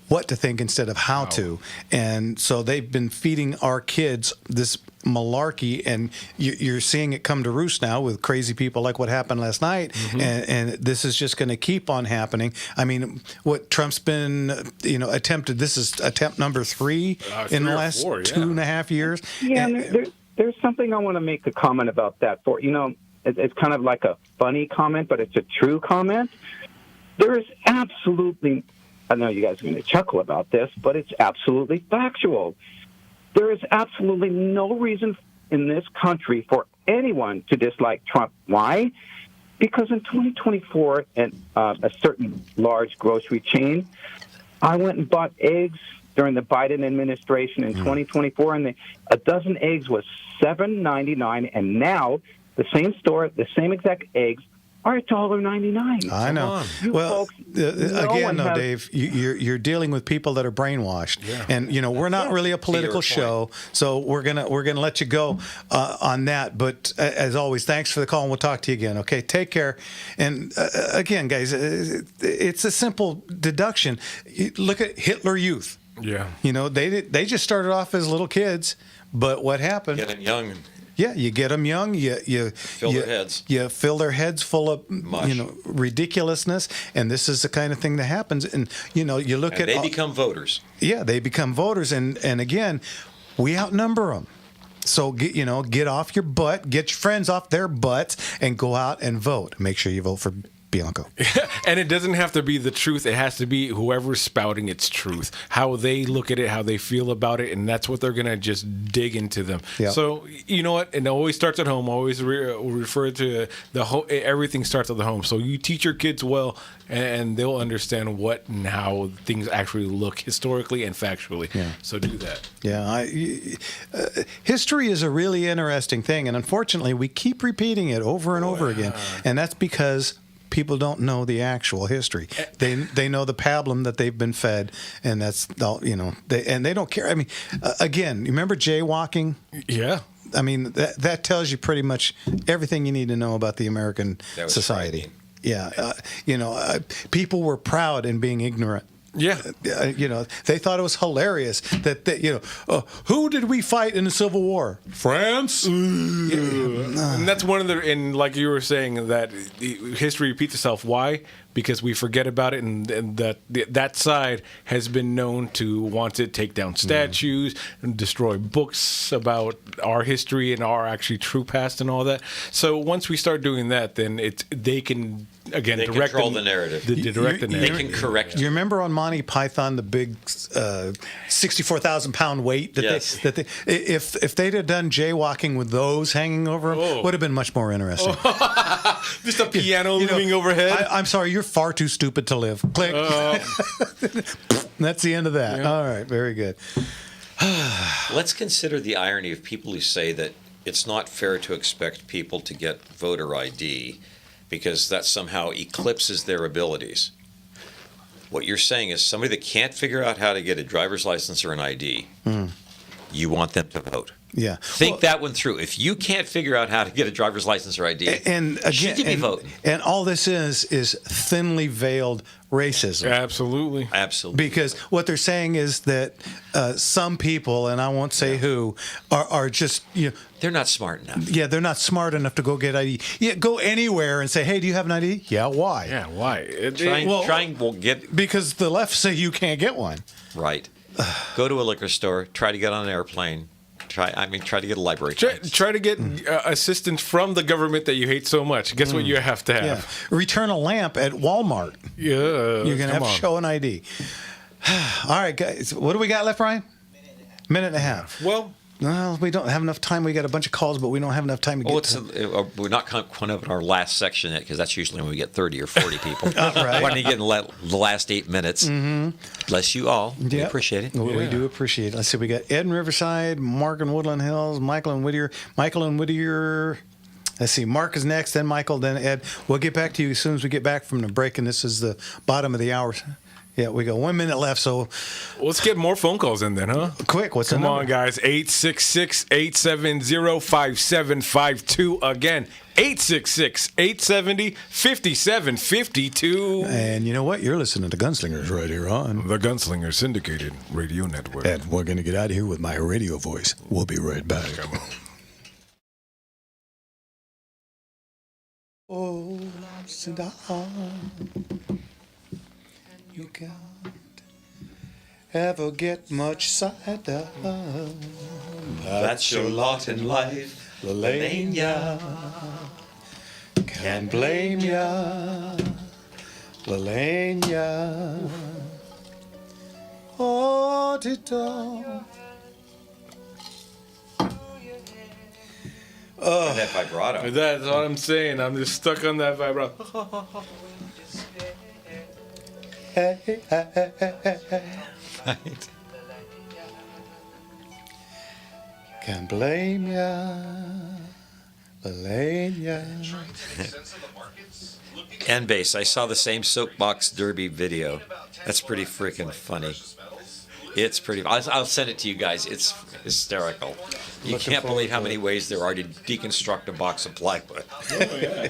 what to think instead of how to. And so they've been feeding our kids this malarkey, and you're seeing it come to roost now with crazy people like what happened last night. And this is just going to keep on happening. I mean, what Trump's been, attempted, this is attempt number 3 in the last 2.5 years. Yeah, and there's something I want to make a comment about that. It's kind of like a funny comment, but it's a true comment. There is absolutely, I know you guys are going to chuckle about this, but it's absolutely factual. There is absolutely no reason in this country for anyone to dislike Trump. Why? Because in 2024, at a certain large grocery chain, I went and bought eggs during the Biden administration in 2024, and a dozen eggs was $7.99, and now the same store, the same exact eggs, are $1.99. I know. Well, again, though, Dave, you're dealing with people that are brainwashed, and we're not really a political show, so we're gonna let you go on that. But as always, thanks for the call, and we'll talk to you again. Okay, take care. And again, guys, it's a simple deduction. Look at Hitler Youth. Yeah. They just started off as little kids, but what happened? Getting young. Yeah, you get them young. You fill their heads. You fill their heads full of mush. Ridiculousness, and this is the kind of thing that happens. And you look at they become voters. Yeah, they become voters, and again, we outnumber them. So get off your butt, get your friends off their butts, and go out and vote. Make sure you vote for Bianco. And it doesn't have to be the truth. It has to be whoever's spouting its truth, how they look at it, how they feel about it, and that's what they're going to just dig into them. Yep. So, you know what? It always starts at home. Always refer to the home. Everything starts at the home. So you teach your kids well, and they'll understand what and how things actually look historically and factually. Yeah. So do that. Yeah. History is a really interesting thing, and unfortunately, we keep repeating it over and over again, and that's because people don't know the actual history. They know the pablum that they've been fed, and that's all. They don't care. I mean, again, you remember jaywalking? Yeah. I mean, that tells you pretty much everything you need to know about the American society. Yeah. People were proud in being ignorant. Yeah. They thought it was hilarious that who did we fight in the Civil War? France. And that's one of and like you were saying, that history repeats itself. Why? Because we forget about it, and that side has been known to want to take down statues and destroy books about our history and our actually true past and all that. So once we start doing that, then they can control the narrative. Direct the narrative. They can correct. Do you remember on Monty Python the big 64,000-pound weight that if they'd have done jaywalking with those hanging over them, would have been much more interesting. Just a piano looming overhead. I'm sorry, you're far too stupid to live. Click. That's the end of that. Yeah. All right, very good. Let's consider the irony of people who say that it's not fair to expect people to get voter ID because that somehow eclipses their abilities. What you're saying is somebody that can't figure out how to get a driver's license or an ID, you want them to vote. Yeah. Think that one through. If you can't figure out how to get a driver's license or ID, and again, should you be voting? And all this is thinly veiled racism. Absolutely. Because what they're saying is that some people, and I won't say who, are just they're not smart enough. Yeah, they're not smart enough to go get ID. Yeah, go anywhere and say, "Hey, do you have an ID?" Yeah, why? Yeah, why? Because the left say you can't get one. Right. Go to a liquor store. Try to get on an airplane. Try to get a library. Try to get assistance from the government that you hate so much. Guess what you have to have? Yeah. Return a lamp at Walmart. Yeah. You're going to have to show an ID. All right, guys. What do we got left, Brian? Minute and a half. Well, Well, we don't have enough time. We got a bunch of calls, but we don't have enough time to get to. We're not kind of in our last section yet, because that's usually when we get 30 or 40 people. Right. Why don't you get in the last 8 minutes? Mm-hmm. Bless you all. We appreciate it. We do appreciate it. Let's see. We got Ed in Riverside, Mark in Woodland Hills, Michael in Whittier. Let's see. Mark is next, then Michael, then Ed. We'll get back to you as soon as we get back from the break, and this is the bottom of the hour. Yeah, we got 1 minute left, so let's get more phone calls in then, huh? Quick, what's the number? Come on, guys. 866-870-5752. Again, 866-870-5752. And you know what? You're listening to Gunslingers right here on the Gunslinger Syndicated Radio Network. And we're going to get out of here with my radio voice. We'll be right back. Come on. Oh, sit down. You can't ever get much cider. That's your lot in life, Lelania. Can't blame ya, Lelania. Oh, Tito. That vibrato. That's what I'm saying. I'm just stuck on that vibrato. Hey, hey, hey, hey, hey, hey. Right. Can't blame ya, Lelania. And bass. I saw the same soapbox derby video. That's pretty freaking funny. It's pretty. I'll send it to you guys. It's hysterical. You can't believe how many ways there are to deconstruct a box of plywood. Oh, yeah.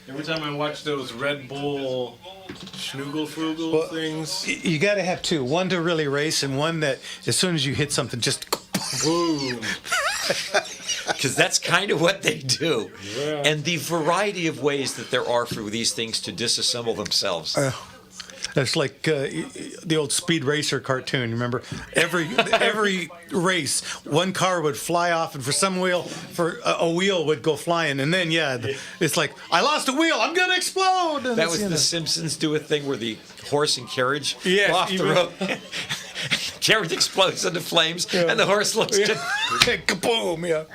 Every time I watch those Red Bull Schnugelfrugel things. You got to have two. One to really race, and one that as soon as you hit something, just boom. Because that's kind of what they do. Yeah. And the variety of ways that there are for these things to disassemble themselves. It's like the old Speed Racer cartoon. Remember, every race, one car would fly off, and a wheel would go flying, and then it's like, I lost a wheel, I'm gonna explode. And that was the Simpsons do a thing where the horse and carriage go off the even- road. Carriage explodes into flames, and the horse looks kaboom. Yeah,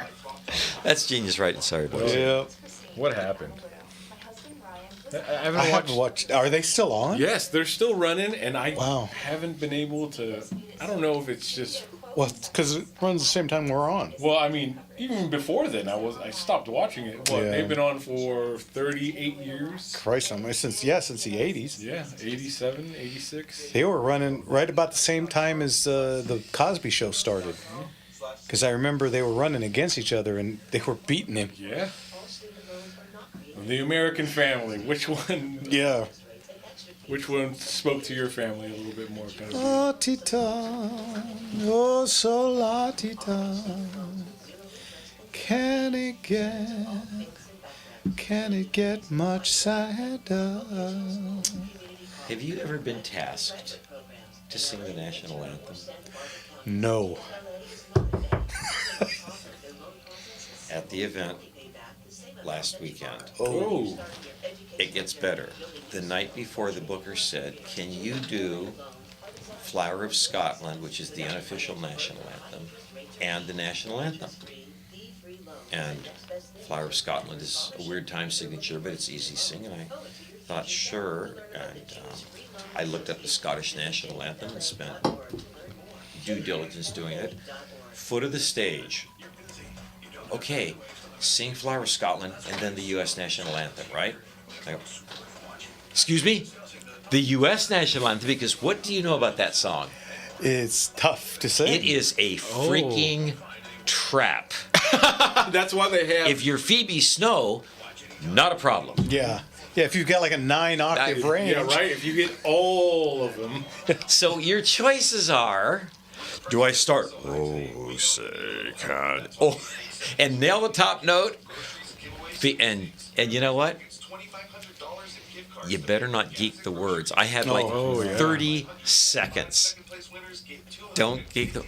that's genius, right? Sorry, boys. yeah. What happened? I haven't watched. Are they still on? Yes, they're still running, and I Wow. haven't been able to. I don't know if it's just. Well, because it runs the same time we're on. Well, I mean, even before then, I stopped watching it. What, Yeah. they've been on for 38 years. Christ, since the 80s. Yeah, 87, 86. They were running right about the same time as the Cosby Show started. Because I remember they were running against each other and they were beating him. Yeah. The American Family. Which one? Yeah. Which one spoke to your family a little bit more? Kind of Oh, Tita, oh, so la Tita. Can it get much sadder? Have you ever been tasked to sing the national anthem? No. At the event last weekend. Oh. It gets better. The night before, the booker said, can you do Flower of Scotland, which is the unofficial national anthem, and the national anthem? And Flower of Scotland is a weird time signature, but it's easy to sing, and I thought, sure. And I looked up the Scottish national anthem and spent due diligence doing it. Foot of the stage. Okay, sing Flower of Scotland and then the U.S. national anthem, right? I go, excuse me? The U.S. national anthem, because what do you know about that song? It's tough to say. It is a freaking trap. That's why they have. If you're Phoebe Snow, not a problem. Yeah. Yeah, if you've got like a 9-octave range. Yeah, right. If you get all of them. So your choices are, do I start, oh, say, can, oh, and nail the top note? And you know what? You better not geek the words. I had like 30 seconds. Don't geek the...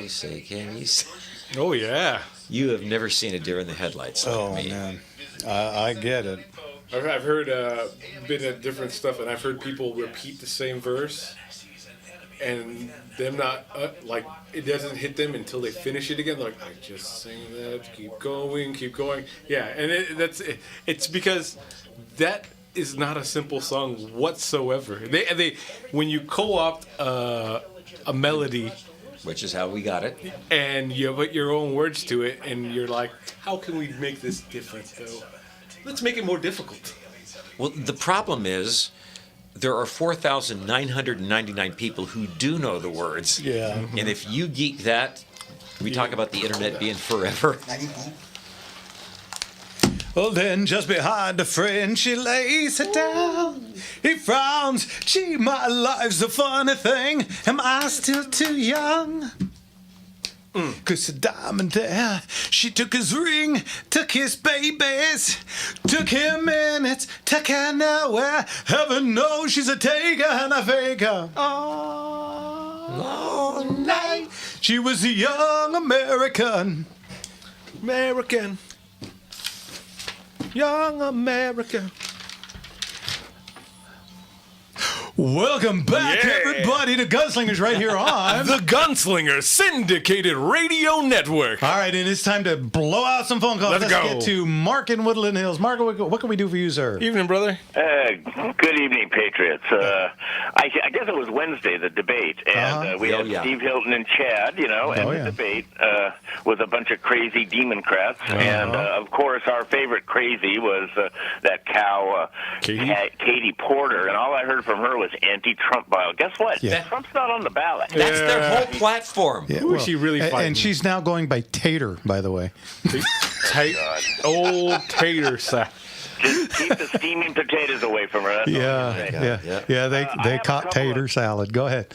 Say, can you say? Oh, yeah. You have never seen a deer in the headlights like me. Man. I get it. I've heard been at different stuff, and I've heard people repeat the same verse. and them not like it doesn't hit them until they finish it again. They're like, I just sang that. Keep going, keep going. Yeah, and it's because that is not a simple song whatsoever. They when you co-opt a melody, which is how we got it, and you put your own words to it, and you're like, how can we make this different though? Let's make it more difficult. Well, the problem is there are 4,999 people who do know the words. Yeah. And if you geek that, we talk about the internet being forever. Well, then just behind the friend, she lays it down. He frowns. Gee, my life's a funny thing. Am I still too young? 'Cause the diamond there, she took his ring, took his babies, took him minutes, took her nowhere. Heaven knows she's a taker and a faker. All night. She was a young American. Young America. Welcome back, everybody, to Gunslingers right here on the Gunslinger Syndicated Radio Network. All right, and it's time to blow out some phone calls. Let's go. Get to Mark in Woodland Hills. Mark, what can we do for you, sir? Evening, brother. Good evening, Patriots. I guess it was Wednesday, the debate, and we had Steve Hilton and Chad, the debate with a bunch of crazy Democrats, and of course our favorite crazy was that cow, Katie Porter, and all I heard from her was anti-Trump bile. Guess what? Yeah. Trump's not on the ballot. That's their whole platform. Yeah, Who is she really fighting? And she's now going by Tater, by the way. Old tater sack. Just keep the steaming potatoes away from her. That's all I'm saying. Yeah. They caught tater salad. Go ahead.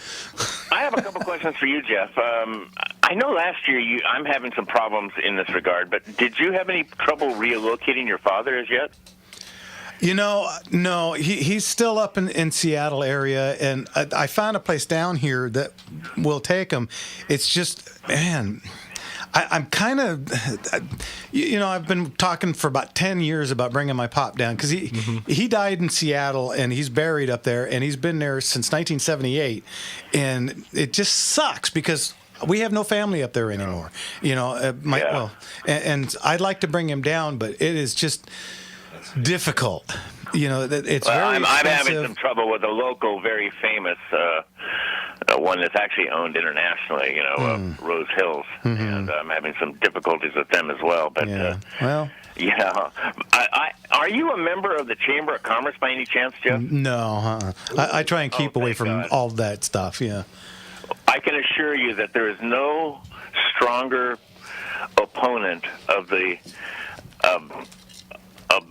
I have a couple questions for you, Jeff. I know last year I'm having some problems in this regard, but did you have any trouble relocating your father as yet? No, he's still up in Seattle area, and I found a place down here that will take him. It's just, man, I'm kind of, I've been talking for about 10 years about bringing my pop down because he died in Seattle and he's buried up there, and he's been there since 1978, and it just sucks because we have no family up there anymore. And I'd like to bring him down, but it is just difficult. It's very I'm having some trouble with a local, very famous one that's actually owned internationally, Rose Hills, and I'm having some difficulties with them as well. But are you a member of the Chamber of Commerce by any chance, Jeff? No, I try and keep away from all that stuff. Yeah, I can assure you that there is no stronger opponent of the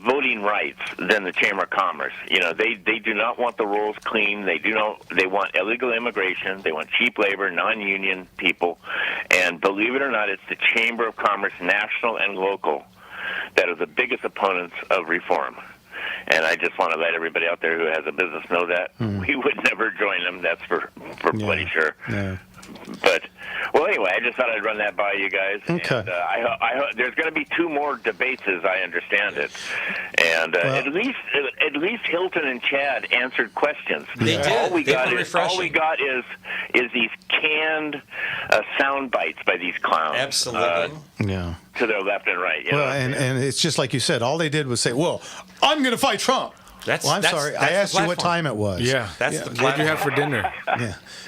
voting rights than the Chamber of Commerce. They do not want the rules clean. They want illegal immigration. They want cheap labor, non-union people. And believe it or not, it's the Chamber of Commerce, national and local, that are the biggest opponents of reform. And I just want to let everybody out there who has a business know that. We would never join them, that's for bloody sure. Yeah. But, anyway, I just thought I'd run that by you guys. Okay. And I there's going to be 2 more debates, as I understand it. And at least Hilton and Chad answered questions. They did. All we got is these canned sound bites by these clowns. Absolutely. To their left and right. And it's just like you said. All they did was say, "Well, I'm going to fight Trump." I'm sorry. I asked you what time it was. Yeah. That's the what did you have for dinner?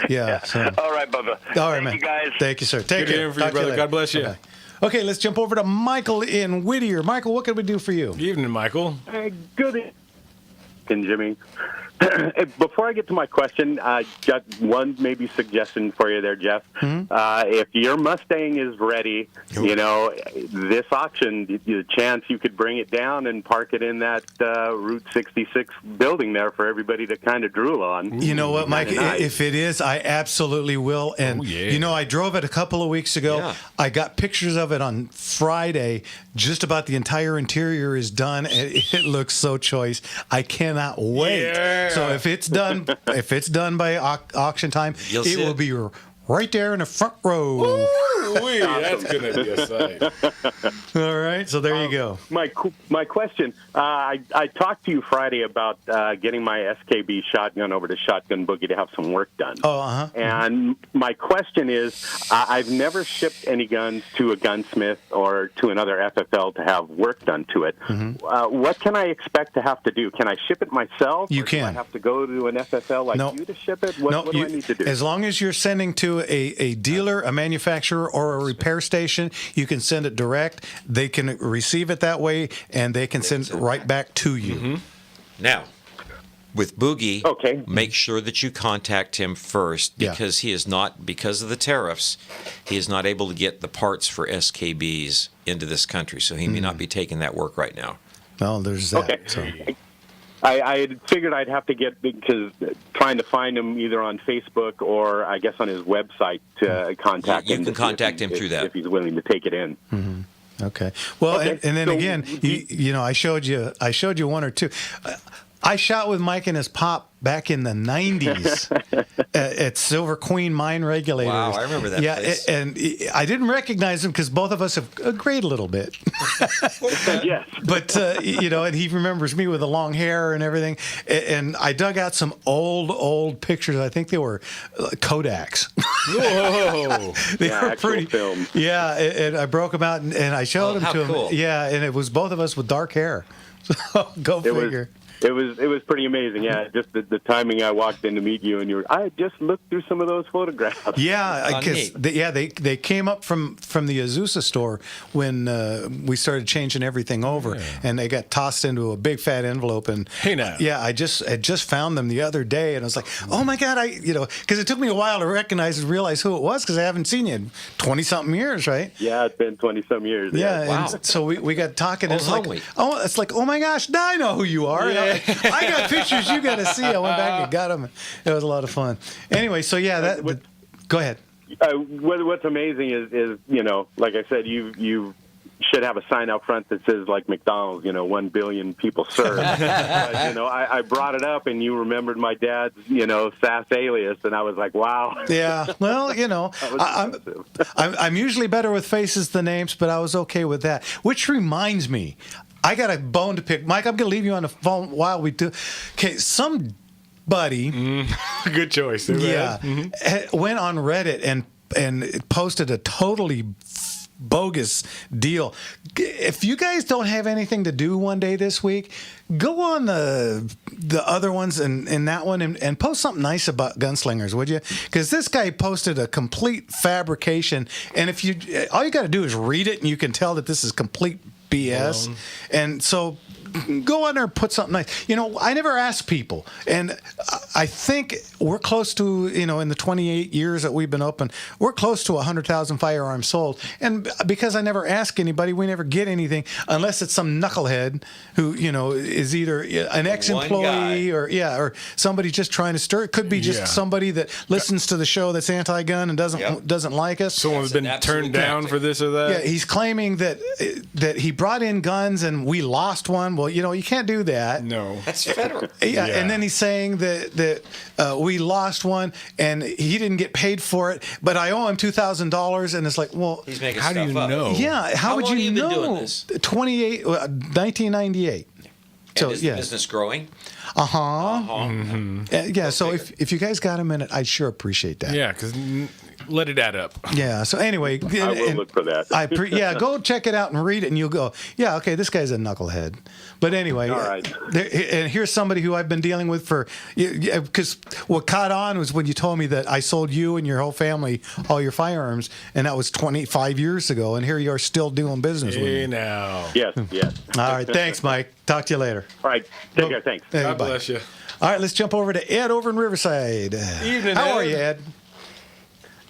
Yeah. So. All right, Bubba. All right, Thank man. you, guys. Thank you, sir. Take care. Good for you, brother. God bless you. Okay. Okay, let's jump over to Michael in Whittier. Michael, what can we do for you? Evening, Michael. Good evening, Jimmy. Before I get to my question, I got one maybe suggestion for you there, Jeff. If your Mustang is ready, this auction, the chance you could bring it down and park it in that Route 66 building there for everybody to kind of drool on. You know what, Mike? If it is, I absolutely will. And, I drove it a couple of weeks ago. Yeah. I got pictures of it on Friday. Just about the entire interior is done. And it looks so choice. I cannot wait. Yeah. So if it's done by auction time, it will be right there in the front row. Ooh-wee, that's going to be a sight. All right, so there you go. My question, I talked to you Friday about getting my SKB shotgun over to Shotgun Boogie to have some work done. Oh, uh-huh. And my question is, I've never shipped any guns to a gunsmith or to another FFL to have work done to it. What can I expect to have to do? Can I ship it myself? You or can. Do I have to go to an FFL like No. you to ship it? What do I need to do? As long as you're sending to a dealer, a manufacturer, or a repair station, you can send it direct. They can receive it that way, and they can send it right back to you. Now, with Boogie, okay, make sure that you contact him first because he is not, because of the tariffs, he is not able to get the parts for SKBs into this country, so he may not be taking that work right now. Well, there's that. Okay. So. I had figured I'd have to get, because trying to find him either on Facebook or I guess on his website to contact him. You can contact him through that. If he's willing to take it in. Okay. Well, Okay. and then So again, you know, I showed you one or two. I shot with Mike and his pop back in the 90s at Silver Queen Mine Regulators. Wow, I remember that place. And I didn't recognize him because both of us have grayed a little bit. Yes. But, you know, and he remembers me with the long hair and everything. And I dug out some old pictures. I think they were Kodaks. Whoa. They Yeah, were actual pretty. film. Yeah, and I broke them out and I showed them how to him. cool. Yeah, and it was both of us with dark hair. So go figure. It was pretty amazing. Yeah, just the timing I walked in to meet you, and I just looked through some of those photographs. Yeah, because they came up from the Azusa store when we started changing everything over, and they got tossed into a big fat envelope. And Hey, now. yeah, I just found them the other day, and I was like, oh my god, because it took me a while to recognize and realize who it was because I haven't seen you in 20-something years, right? Yeah, it's been 20-some years. Yeah, Wow. and so we got talking. And Old it's like, oh my gosh, now I know who you are. Yeah. I got pictures you got to see. I went back and got them. It was a lot of fun. Anyway, so yeah, go ahead. What's amazing is like I said, you should have a sign out front that says like McDonald's, 1 billion people served. But, I brought it up and you remembered my dad's, SAS alias, and I was like, wow. Yeah, well, I'm usually better with faces than names, but I was okay with that. Which reminds me, I got a bone to pick. Mike, I'm going to leave you on the phone while we do. Okay, somebody. Good choice. Yeah, went on Reddit and posted a totally bogus deal. If you guys don't have anything to do one day this week, go on the other ones and that one and post something nice about Gunslingers, would you? Because this guy posted a complete fabrication, and all you got to do is read it, and you can tell that this is complete BS. And so go on there and put something nice. I never ask people, and I think we're close to, in the 28 years that we've been open, we're close to 100,000 firearms sold. And because I never ask anybody, we never get anything unless it's some knucklehead who, is either an ex-employee or somebody just trying to stir. It could be just somebody that listens to the show that's anti-gun and doesn't like us. Someone's been turned down for this or that. Yeah, he's claiming that he brought in guns and we lost one. Well, you can't do that. No. That's federal. Yeah, and then he's saying that we lost one and he didn't get paid for it, but I owe him $2,000, and it's like, well, He's making how do stuff you up. know? yeah, how would long you have you know? been doing this? 1998. And is the business growing? Yeah, so if you guys got a minute, I'd sure appreciate that. Yeah, because let it add up. Yeah, so anyway. I will look for that. Go check it out and read it, and you'll go, yeah, okay, this guy's a knucklehead. But anyway, All right. And here's somebody who I've been dealing with because what caught on was when you told me that I sold you and your whole family all your firearms, and that was 25 years ago, and here you are still doing business with me. Now. Yes. All right, thanks, Mike. Talk to you later. All right. Take care. Thanks. Hey, God bye. bless you. All right, let's jump over to Ed over in Riverside. Evening, How Ed. are you, Ed?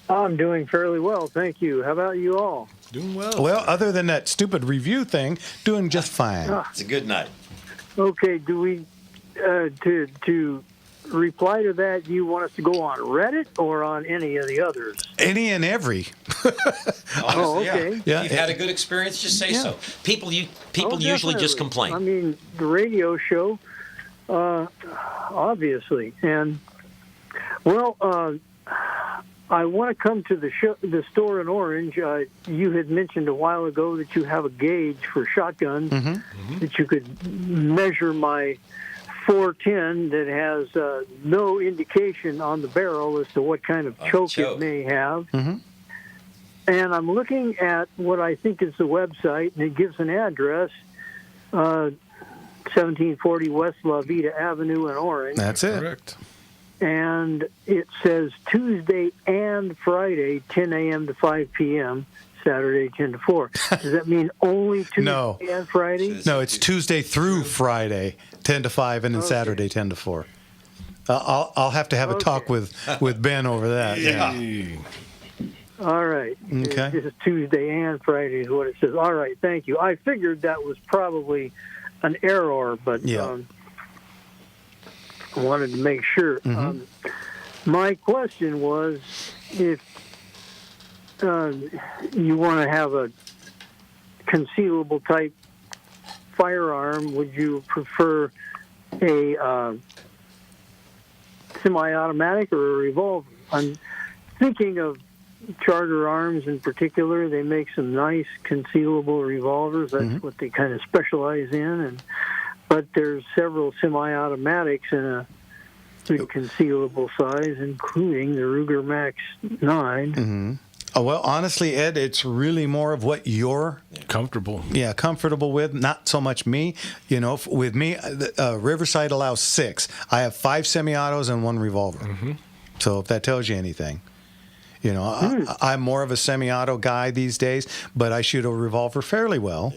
I'm doing fairly well, thank you. How about you all? Doing well. Well, other than that stupid review thing, doing just fine. It's a good night. Okay, do we to reply to that? You want us to go on Reddit or on any of the others? Any and every. Oh, okay. Yeah. If you've had a good experience, just say so. People usually just Definitely. complain. I mean, the radio show, obviously, and well, I want to come to the store in Orange. You had mentioned a while ago that you have a gauge for shotguns that you could measure my 410 that has no indication on the barrel as to what kind of choke it may have. And I'm looking at what I think is the website, and it gives an address, 1740 West La Vida Avenue in Orange. That's it. Correct. And it says Tuesday and Friday, 10 a.m. to 5 p.m., Saturday, 10 to 4. Does that mean only Tuesday and Friday? No, it's Tuesday through Friday, 10 to 5, and then Saturday, 10 to 4. I'll have to have a talk with Ben over that. Yeah. All right. Okay. This is Tuesday and Friday is what it says. All right, thank you. I figured that was probably an error, but I wanted to make sure. My question was, if you want to have a concealable type firearm, would you prefer a semi-automatic or a revolver? I'm thinking of Charter Arms in particular. They make some nice concealable revolvers. That's what they kind of specialize in. But there's several semi-automatics in a good concealable size, including the Ruger Max 9. Oh, well, honestly, Ed, it's really more of what you're comfortable. Yeah, comfortable with. Not so much me. You know, with me, Riverside allows 6. I have 5 semi-autos and 1 revolver. So if that tells you anything. You know, I'm more of a semi-auto guy these days, but I shoot a revolver fairly well.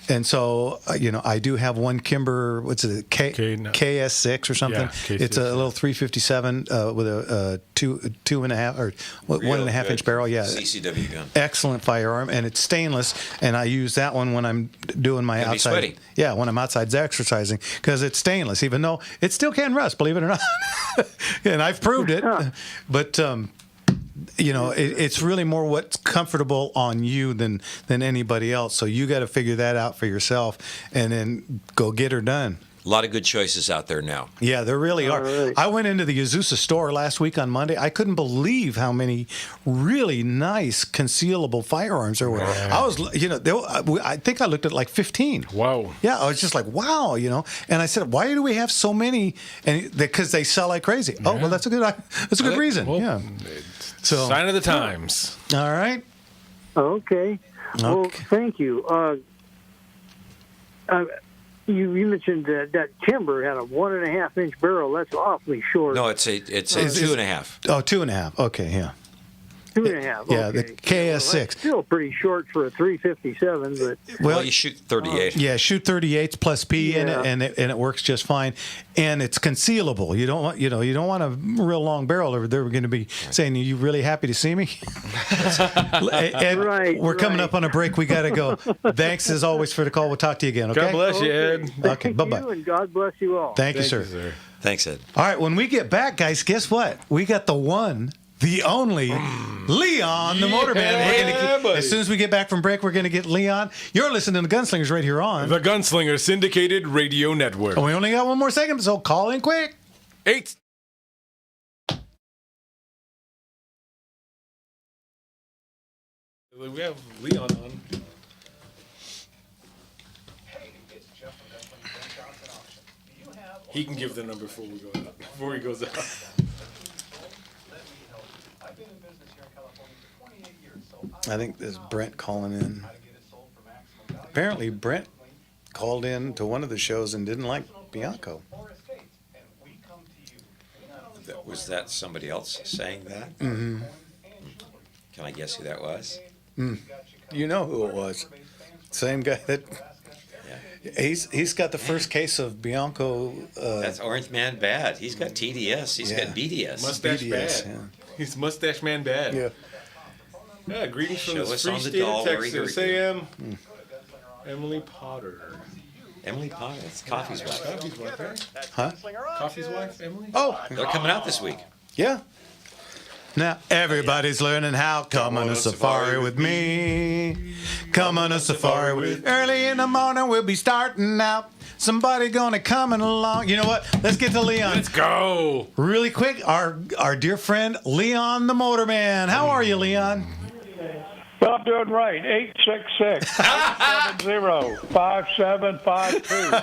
And so, you know, I do have one Kimber, what's it, KS6 or something. Yeah, it's a little 357 with a 2.5 or 1.5 inch barrel. Yeah, CCW gun. Excellent firearm, and it's stainless. And I use that one when I'm doing my Gonna be outside. sweaty. Yeah, when I'm outside exercising, because it's stainless, even though it still can rust, believe it or not. And I've proved it. But you know, it's really more what's comfortable on you than anybody else. So you got to figure that out for yourself, and then go get her done. A lot of good choices out there now. Yeah, there really are. I went into the Azusa store last week on Monday. I couldn't believe how many really nice concealable firearms there were. I was, you know, I think I looked at like 15. Wow. Yeah, I was just like, wow, you know. And I said, why do we have so many? And because they sell like crazy. Oh, well, that's a good reason. Well, yeah. So sign of the times. All right. Okay. Well, thank you. You mentioned that Timber had a 1.5 inch barrel. That's awfully short. No, it's a 2.5. Oh, 2.5. Okay, yeah. 2.5. Yeah, okay. the KS6. Well, that's still pretty short for a 357, but Well, you shoot 38. Yeah, shoot 38s plus P in it, and it works just fine. And it's concealable. You don't want a real long barrel. Or they're going to be saying, "Are you really happy to see me?" Ed, we're coming up on a break. We got to go. Thanks as always for the call. We'll talk to you again. Okay. God bless you, Ed. Okay. Bye bye. and God bless you all. Thank you, sir. Thanks, Ed. All right. When we get back, guys, guess what? We got the one, the only Leon, the Motorman. As soon as we get back from break, we're going to get Leon. You're listening to Gunslingers right here on the Gunslinger Syndicated Radio Network. And we only got one more segment, so call in quick. 8. We have Leon on. He can give the number before we go out. Before he goes out. I think this is Brent calling in. Apparently, Brent called in to one of the shows and didn't like Bianco. Was that somebody else saying that? Mm-hmm. Can I guess who that was? You know who it was. Same guy that. He's got the first case of Bianco. That's Orange Man Bad. He's got TDS. He's got BDS. Mustache BDS, Bad. yeah. He's Mustache Man Bad. Yeah. Yeah, greetings from Show the us free on the state of doll, Texas. Larry. Sam. Emily Potter. Emily Potter. That's Coffee's wife. Coffee's wife, right? Huh? Coffee's wife, Emily? Oh, They're coming out this week. yeah. Now everybody's learning how. Come on a safari with me. Come on a safari with. Early in the morning we'll be starting out. Somebody gonna coming along. You know what? Let's get to Leon. Let's go. Really quick, our dear friend Leon the Motorman. How are you, Leon? Well, I'm doing right. 866-870-5752.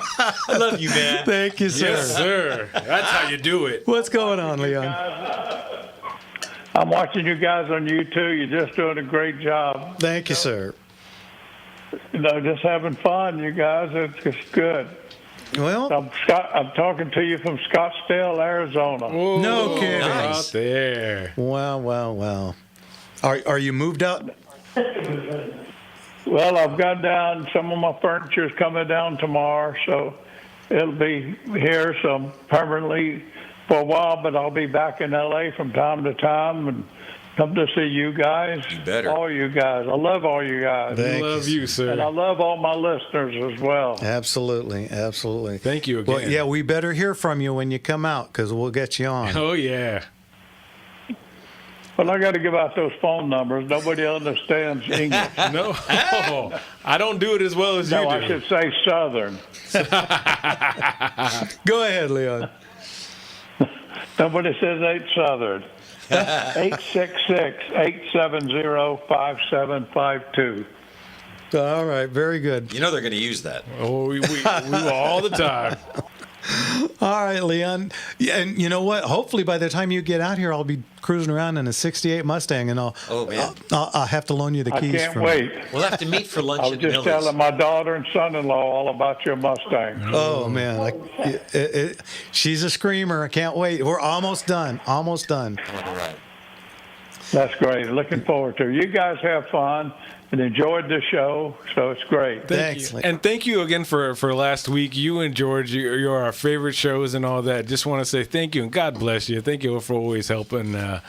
I love you, man. Thank you, sir. Yes, sir. That's how you do it. What's going on, Leon? I'm watching you guys on YouTube. You're just doing a great job. Thank you, sir. Just having fun, you guys. It's just good. Well, I'm talking to you from Scottsdale, Arizona. Whoa, no kidding. Out there. Wow. Are you moved out? Well, I've got down. Some of my furniture's coming down tomorrow, so it'll be here some permanently for a while. But I'll be back in L.A. from time to time and come to see you guys. You better. All you guys. I love all you guys. I love you, sir. And I love all my listeners as well. Absolutely. Thank you again. Well, yeah, we better hear from you when you come out because we'll get you on. Oh, yeah. Well, I got to give out those phone numbers. Nobody understands English. No, I don't do it as well as you do. I should say Southern. Go ahead, Leon. Nobody says 8 Southern. 866-870-5752. All right, very good. You know they're going to use that. Oh, we will all the time. All right, Leon. Yeah, and you know what? Hopefully by the time you get out here, I'll be cruising around in a 68 Mustang, and I'll have to loan you the keys. I can't wait. We'll have to meet for lunch I was at just Miller's. telling my daughter and son-in-law all about your Mustang. Oh, man. She's a screamer. I can't wait. We're almost done. All right. That's great. Looking forward to it. You guys have fun and enjoyed the show, so it's great. Thanks. And thank you again for last week. You and George, you're our favorite shows and all that. Just want to say thank you and God bless you. Thank you for always helping your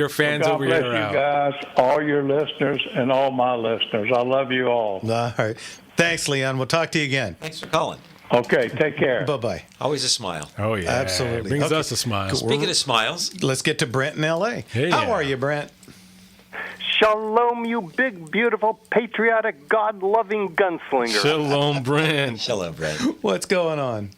fans over here out. God bless you guys, all your listeners, and all my listeners. I love you all. All right. Thanks, Leon. We'll talk to you again. Thanks for calling. Okay, take care. Bye-bye. Always a smile. Oh, yeah. Absolutely. Brings us a smile. Cool. Speaking of smiles, let's get to Brent in L.A. Hey, How are you, Brent? Shalom, you big, beautiful, patriotic, God-loving gunslinger. Shalom, Brent. Shalom, Brent. What's going on?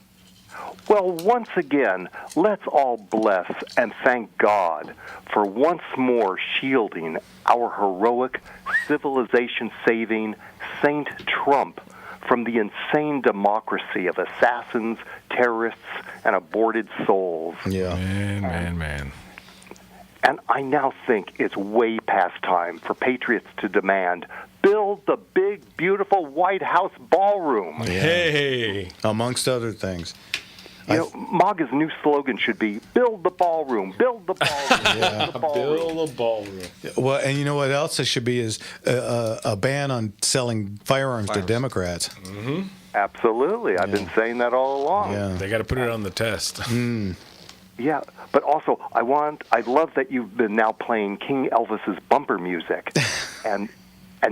Well, once again, let's all bless and thank God for once more shielding our heroic, civilization-saving Saint Trump from the insane democracy of assassins, terrorists, and aborted souls. Yeah. Man. And I now think it's way past time for patriots to demand, build the big, beautiful White House ballroom. Yeah. Hey. Amongst other things. You know, MAGA's new slogan should be, build the ballroom, build the ballroom, build the ballroom. Build a ballroom. Well, and you know what else it should be is a ban on selling firearms to Democrats. Mm-hmm. Absolutely. I've been saying that all along. Yeah. They got to put it on the test. Yeah, but also I love that you've been now playing King Elvis's bumper music, and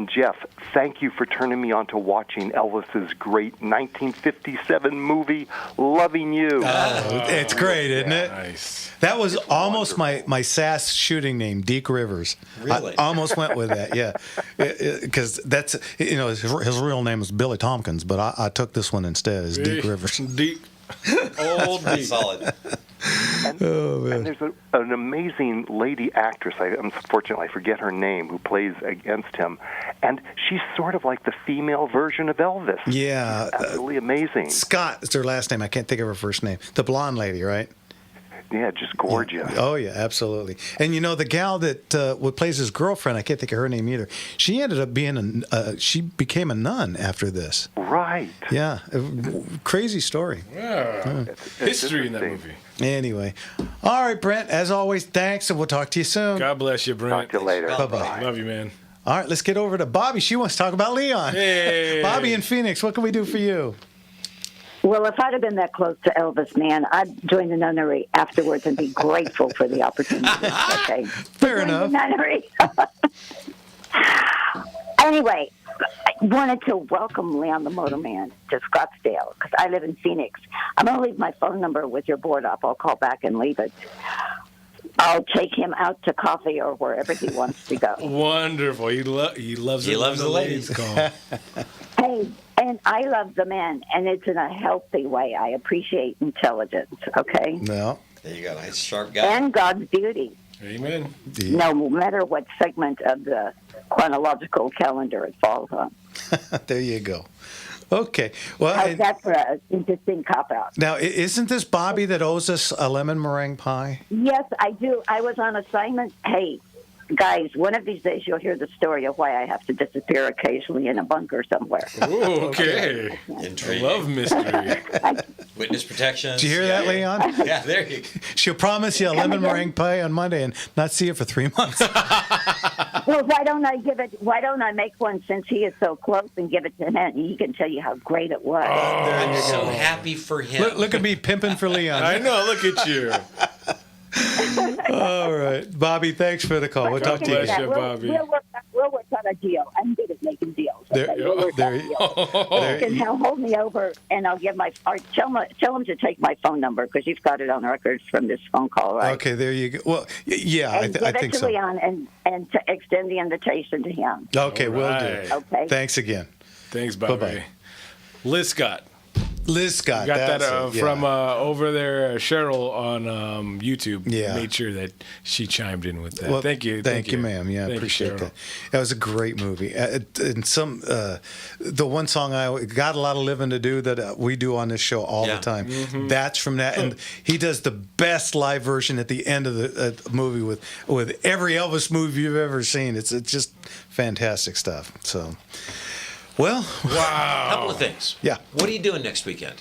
Jeff, thank you for turning me on to watching Elvis's great 1957 movie, Loving You. Oh, it's great, isn't it? Nice. That was almost my SAS shooting name, Deke Rivers. Really? I almost went with that, yeah. Because that's, his real name is Billy Tompkins, but I took this one instead as Deke Rivers. Deke. Old Deke. Solid. And there's an amazing lady actress, unfortunately I forget her name, who plays against him. And she's sort of like the female version of Elvis. Yeah. Absolutely amazing. Scott is her last name. I can't think of her first name. The blonde lady, right? Yeah, just gorgeous. Yeah. Oh, yeah, absolutely. And, the gal that plays his girlfriend, I can't think of her name either. She ended up being she became a nun after this. Right. Yeah. Crazy story. Yeah. History in that movie. Anyway. All right, Brent, as always, thanks, and we'll talk to you soon. God bless you, Brent. Talk to you later. Bye-bye. Love you, man. All right, let's get over to Bobby. She wants to talk about Leon. Hey. Bobby in Phoenix, what can we do for you? Well, if I'd have been that close to Elvis, man, I'd join the nunnery afterwards and be grateful for the opportunity. Okay. Fair enough. The nunnery. Anyway, I wanted to welcome Leon the Motorman to Scottsdale because I live in Phoenix. I'm going to leave my phone number with your board up. I'll call back and leave it. I'll take him out to coffee or wherever he wants to go. Wonderful. He loves it when the ladies call. Hey, and I love the men, and it's in a healthy way. I appreciate intelligence, okay? No. There you go. Nice, sharp guy. And God's beauty. Amen. No matter what segment of the chronological calendar it falls on. There you go. Okay. Well, How's that for an interesting cop-out? now, isn't this Bobby that owes us a lemon meringue pie? Yes, I do. I was on assignment. Hey, guys, one of these days you'll hear the story of why I have to disappear occasionally in a bunker somewhere. Ooh, okay. I love mystery. Witness protection. Did you hear that, Leon? Yeah, there you go. She'll promise you a lemon meringue pie on Monday and not see you for 3 months. Well, why don't I make one since he is so close and give it to him and he can tell you how great it was. I'm so happy for him. Look at me pimping for Leon. I know. Look at you. All right. Bobby, thanks for the call. We'll talk to you again. We'll work on a deal. I'm good at making deals. Okay? We'll work on a deal. You can hold me over, and I'll give tell him to take my phone number because you've got it on record from this phone call, right? Okay, there you go. Well, yeah, I think so. Give it to Leon and to extend the invitation to him. Okay, we'll do. Okay. Thanks again. Thanks, Bobby. Bye-bye. Liz Scott. Liz Scott. Got that that's it, from over there, Cheryl on YouTube. Yeah. Made sure that she chimed in with that. Well, thank you. Thank you, ma'am. Yeah, I Thank you, appreciate Cheryl. that. That was a great movie. And the one song I got a lot of living to do that we do on this show all the time. Mm-hmm. That's from that, and he does the best live version at the end of the movie with every Elvis movie you've ever seen. It's just fantastic stuff. So, well, A couple of things. Yeah. What are you doing next weekend?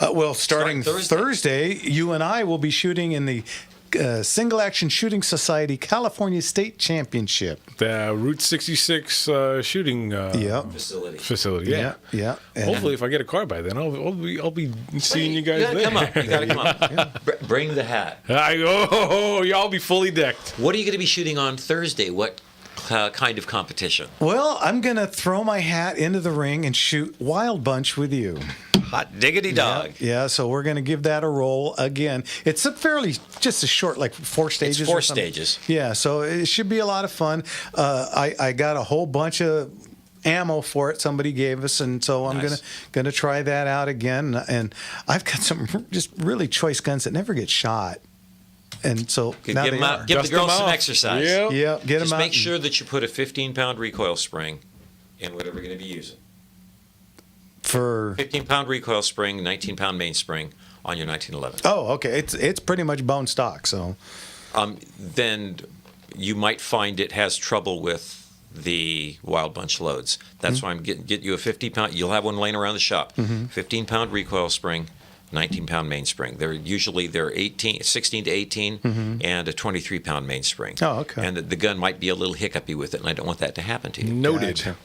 Well, starting Thursday, you and I will be shooting in the Single Action Shooting Society California State Championship. The Route 66 shooting facility. Yeah. Yeah. And Hopefully, if I get a car by then, I'll be seeing you guys there. Come up. You gotta come up. Bring the hat. Y'all be fully decked. What are you going to be shooting on Thursday? What kind of competition? Well, I'm going to throw my hat into the ring and shoot Wild Bunch with you. Hot diggity dog. Yeah, so we're going to give that a roll again. It's just a short, like 4 stages. It's 4 or something. stages. Yeah, so it should be a lot of fun. I got a whole bunch of ammo for it somebody gave us, and so I'm gonna try that out again. And I've got some just really choice guns that never get shot. And so now give they them are. out. Give the girls some exercise. Yeah, get them Just out. make sure that you put a 15-pound recoil spring in whatever you're going to be using. For 15-pound recoil spring, 19-pound mainspring on your 1911. Oh, okay. It's pretty much bone stock. So then you might find it has trouble with the Wild Bunch loads. That's why I'm get you a 50-pound. You'll have one laying around the shop. 15-pound recoil spring, 19-pound mainspring. They're 16 to 18, and a 23-pound mainspring. Oh, okay. And the gun might be a little hiccupy with it, and I don't want that to happen to you. Noted. Gotcha.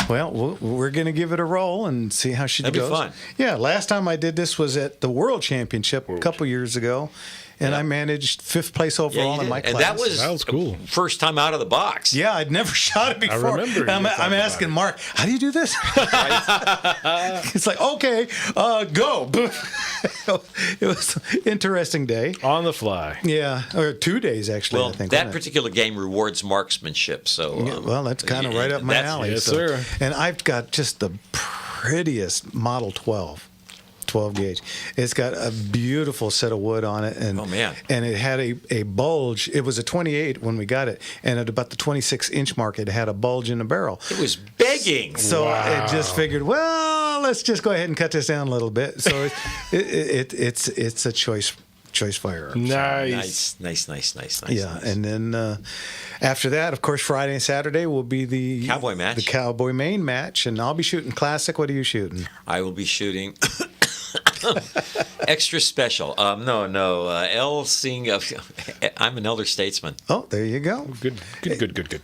Well, we're going to give it a roll and see how she That'd goes. be fun. Yeah, last time I did this was at the World Championship a couple years ago, and I managed 5th place overall in my class. And that was cool. First time out of the box. Yeah, I'd never shot it before. I remember. I'm asking Mark, how do you do this? It's like, okay, go. It was an interesting day. On the fly. Yeah, or 2 days actually. Well, I think, that wasn't it? particular game rewards marksmanship. So, Yeah, well, that's kind of right up my alley. Yes, so. sir. And I've got just the prettiest Model 12 gauge. It's got a beautiful set of wood on it, and oh man, and it had a bulge. It was a 28 when we got it, and at about the 26-inch mark, it had a bulge in the barrel. It was begging. So it just figured, well, let's just go ahead and cut this down a little bit. So it's a choice firearm. Nice. Nice. Yeah, and then after that, of course, Friday and Saturday will be the Cowboy match, the Cowboy main match, and I'll be shooting classic. What are you shooting? I will be shooting extra special. El Sing. I'm an elder statesman. Oh, there you go. Good.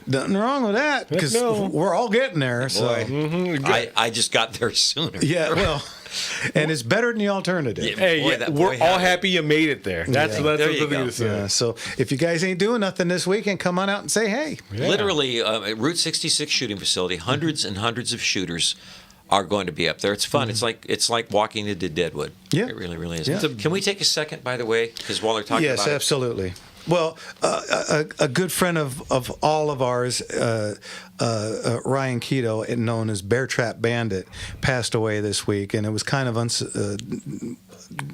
Nothing wrong with that because we're all getting there. So I just got there sooner. Yeah, well. And it's better than the alternative. We're all happy you made it there. That's the thing to say. Yeah, so if you guys ain't doing nothing this weekend, come on out and say hey. Yeah. Literally, at Route 66 shooting facility, hundreds and hundreds of shooters are going to be up there. It's fun. It's like walking into Deadwood. Yeah, it really is. Yeah. Can we take a second, by the way, because while they're talking about yes, absolutely. Well, a good friend of all of ours, Ryan Keto, known as Bear Trap Bandit, passed away this week, and it was kind of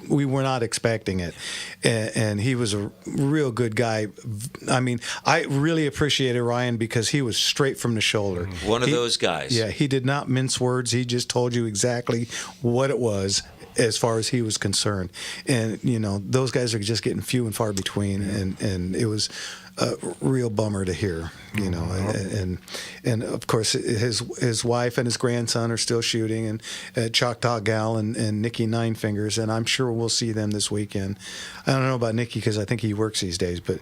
we were not expecting it, and he was a real good guy. I mean, I really appreciated Ryan because he was straight from the shoulder. One of those guys. Yeah, he did not mince words. He just told you exactly what it was, as far as he was concerned. And, you know, those guys are just getting few and far between, and it was a real bummer to hear, you know. And of course, his wife and his grandson are still shooting, and Choctaw Gal and Nikki Nine Fingers, and I'm sure we'll see them this weekend. I don't know about Nikki because I think he works these days, but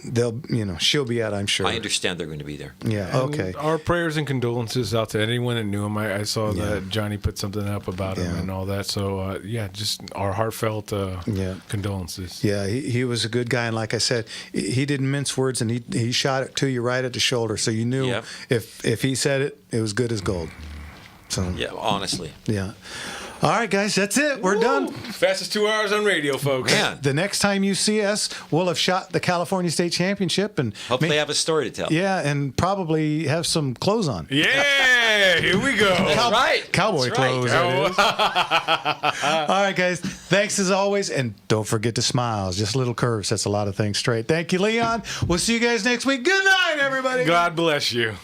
they'll, you know, she'll be out, I'm sure. I understand they're going to be there. Yeah, okay. And our prayers and condolences out to anyone that knew him. I saw that Johnny put something up about him and all that. So, just our heartfelt condolences. Yeah, he was a good guy, and like I said, he didn't mince words, and he shot it to you right at the shoulder, so you knew if he said it, it was good as gold. So yeah, honestly. Yeah. All right, guys, that's it. We're done. Fastest 2 hours on radio, folks. Man. The next time you see us, we'll have shot the California State Championship, and hopefully have a story to tell. Yeah, and probably have some clothes on. Yeah, here we go. Cowboy clothes. That is. All right, guys. Thanks as always, and don't forget to smile. Just a little curve sets a lot of things straight. Thank you, Leon. We'll see you guys next week. Good night, everybody. God bless you.